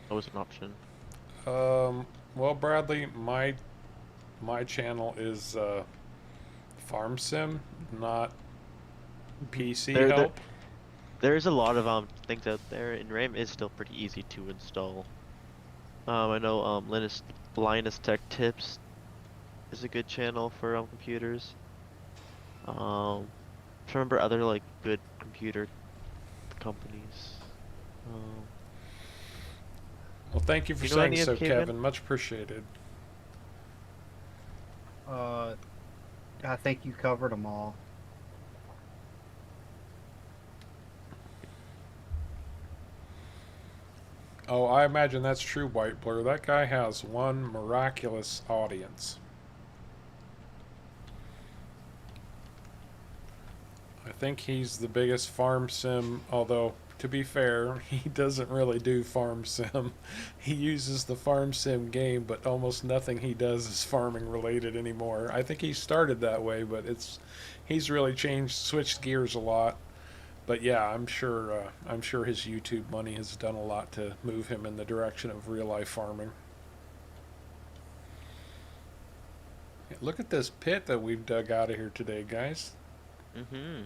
That was an option. Well, Bradley, my channel is Farm Sim, not PC help. There's a lot of things out there, and RAM is still pretty easy to install. I know Linus Tech Tips is a good channel for computers. To remember other like good computer companies. Um, Well, thank you do for you know saying any of so, Caveman? Kevin. Much appreciated. Uh, I think you covered them all. Oh, I imagine that's true, White Blur. That guy has one miraculous audience. I think he's the biggest farm sim, although, to be fair, he doesn't really do farm sim. He uses the farm sim game, but almost nothing he does is farming related anymore. I think he started that way, but he's really changed, switched gears a lot. But yeah, I'm sure his YouTube money has done a lot to move him in the direction of real life farming. Look at this pit that we've dug out of here today, guys. Mm-hmm.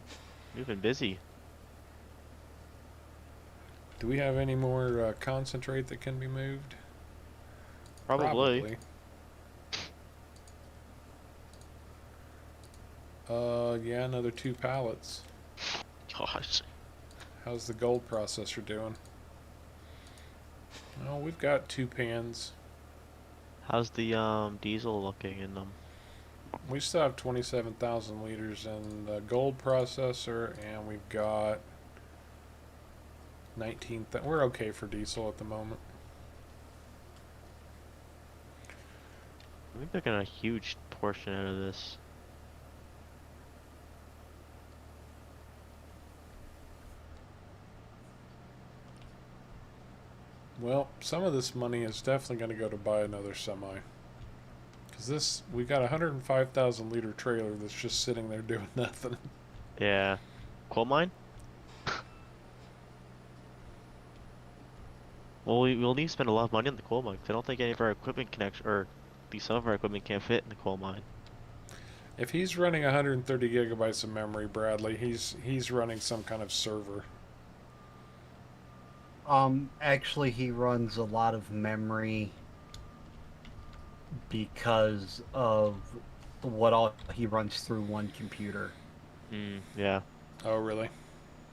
You've been busy. Do we have any more concentrate that can be moved? Probably. Probably. Yeah, another 2 pallets. Gosh. How's the gold processor doing? Oh, we've got 2 pans. How's the diesel looking in them? We still have 27,000 liters in the gold processor, and we've got 19. We're okay for diesel at the moment. I think they're getting a huge portion out of this. Well, some of this money is definitely going to go to buy another semi. Because we got a 105,000 liter trailer that's just sitting there doing nothing. Yeah. Coal mine? Well, we'll need to spend a lot of money on the coal mine, 'cause I don't think any of our equipment can actually, or at least some of our equipment can't fit in the coal mine. If he's running 130 gigabytes of memory, Bradley, he's running some kind of server. Actually, he runs a lot of memory because of what all he runs through one computer. Yeah. Oh, really?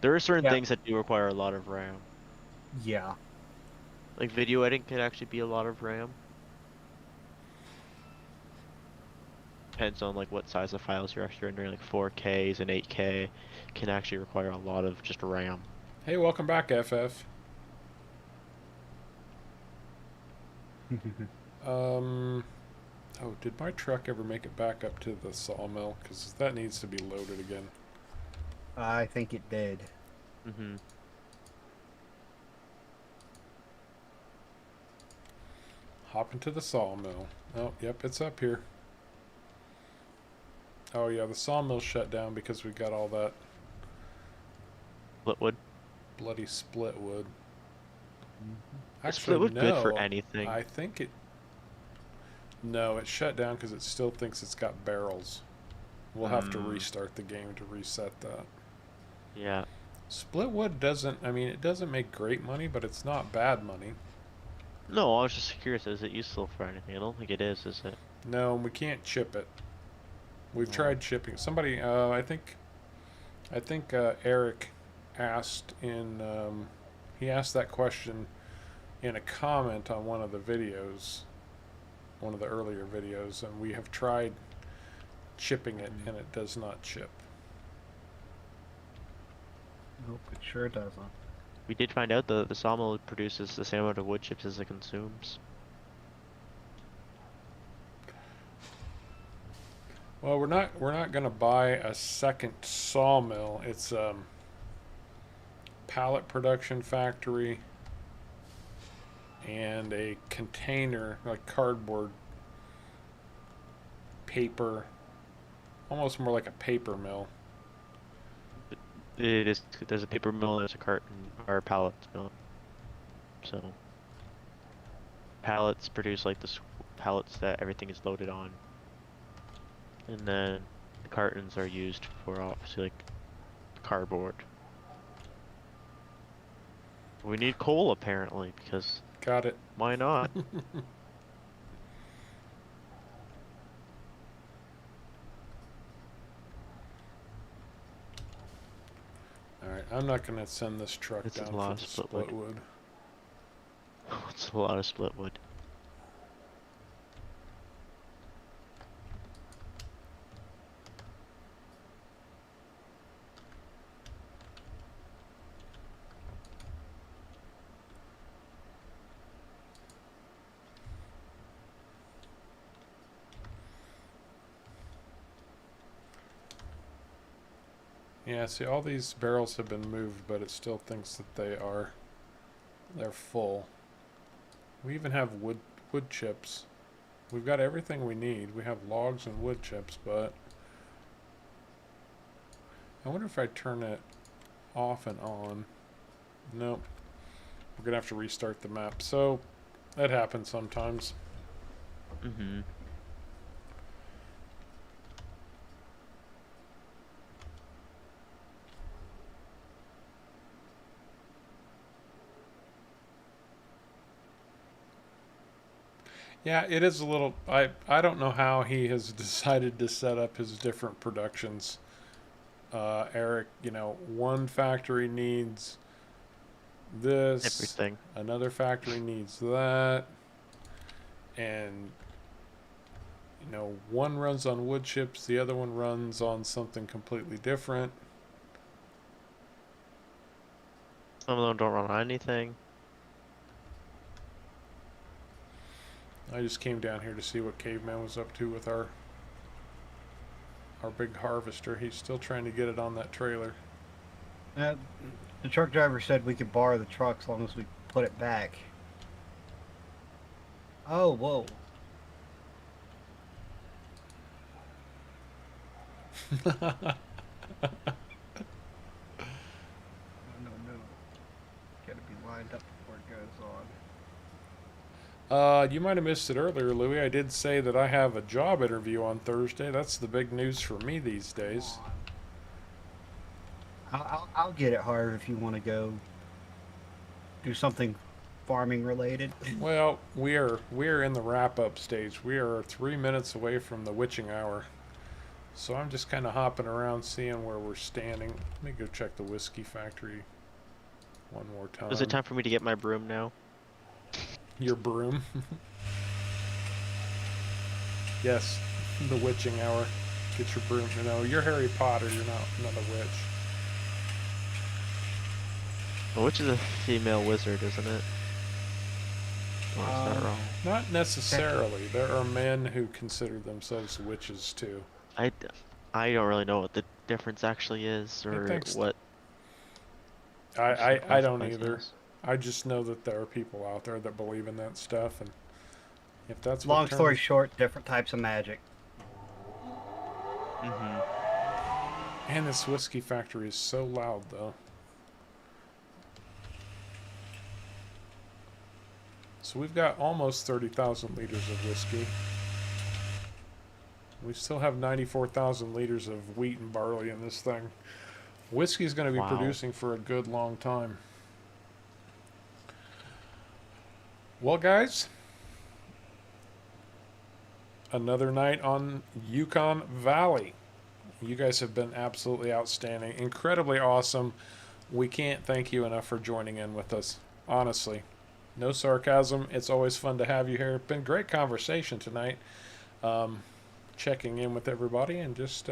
There are certain Yeah, things that do require a lot of RAM. yeah. Like video editing can actually be a lot of RAM. Depends on like what size of files you're actually rendering, like 4Ks and 8K can actually require a lot of just RAM. Hey, welcome back, FF. Um, oh, did my truck ever make it back up to the sawmill? Because that needs to be loaded again. I think it did. Mm-hmm. Hop into the sawmill. Oh, yep, it's up here. Oh, yeah, the sawmill shut down because we got all that Splitwood. bloody split wood. Is Actually, Splitwood good for no. anything? I think it. No, it shut down because it still thinks it's got barrels. We'll have to restart the game to reset that. Yeah. Split wood doesn't. I mean, it doesn't make great money, but it's not bad money. No, I was just curious, is it useful for anything? I don't think it is it? No, we can't chip it. We've No. tried chipping. Somebody, I think Eric asked in. He asked that question in a comment on one of the videos, one of the earlier videos, and we have tried chipping it, and it does not chip. Nope, it sure doesn't. We did find out the sawmill produces the same amount of wood chips as it consumes. Well, we're not gonna buy a second sawmill. It's pallet production factory and a container like cardboard paper, almost more like a paper mill. It is. There's a paper mill. There's a carton or a pallet mill. So pallets produce like pallets that everything is loaded on, and then the cartons are used for obviously like cardboard. We need coal apparently because Got it. why not? I'm not going to send this truck This is down a lot for of the split wood. split wood. It's a lot of split wood. Yeah, see, all these barrels have been moved, but it still thinks that they're full. We even have wood chips. We've got everything we need. We have logs and wood chips, but I wonder if I turn it off and on. Nope. We're gonna have to restart the map. So that happens sometimes. Mm-hmm. Yeah, it is a little. I don't know how he has decided to set up his different productions. Eric, one factory needs this, Everything. another factory needs that, and one runs on wood chips, the other one runs on something completely different. Some of them don't run on anything. I just came down here to see what Caveman was up to with our big harvester. He's still trying to get it on that trailer. Uh, the truck driver said we could borrow the truck as long as we put it back. Oh, whoa. No. Gotta be lined up before it goes on. You might have missed it earlier, Louis. I did say that I have a job interview on Thursday. That's the big news for me these days. I'll get it, Harv, if you want to go do something farming related. Well, we are in the wrap up stage. We are 3 minutes away from the witching hour. So I'm just kind of hopping around seeing where we're standing. Let me go check the whiskey factory one more time. Is it time for me to get my broom now? Your broom? Yes, the witching hour. Get your broom. You're Harry Potter. You're not a witch. Well, which is a female wizard, isn't it? Or is that wrong? Not necessarily. There are men who consider themselves witches too. I don't really know what the difference actually is, or thanks. what. I don't either. I just know that there are people out there that believe in that stuff, and if that's Long story short, different types of magic. Mm-hmm. And this whiskey factory is so loud, though. So we've got almost 30,000 liters of whiskey. We still have 94,000 liters of wheat and barley in this thing. Whiskey's going to be producing for a good long time. Well, guys, another night on Yukon Valley. You guys have been absolutely outstanding, incredibly awesome. We can't thank you enough for joining in with us, honestly. No sarcasm. It's always fun to have you here. Been great conversation tonight. Checking in with everybody and just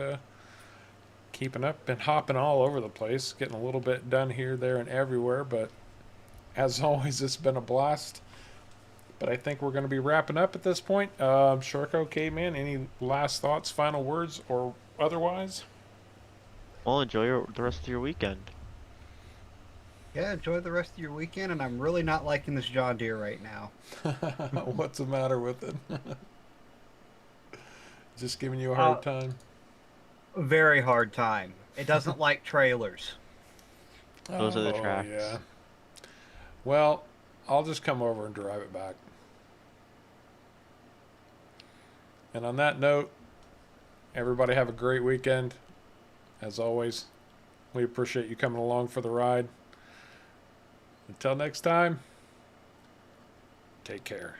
keeping up and hopping all over the place, getting a little bit done here, there, and everywhere. But as always, it's been a blast. But I think we're going to be wrapping up at this point. Sharko, Caveman, any last thoughts, final words, or otherwise? Well, enjoy the rest of your weekend. Yeah, enjoy the rest of your weekend, and I'm really not liking this John Deere right now. What's the matter with it? Just giving you a hard time? Very hard time. It doesn't like trailers. Those are the tracks. Yeah. Well, I'll just come over and drive it back. And on that note, everybody have a great weekend. As always, we appreciate you coming along for the ride. Until next time, take care.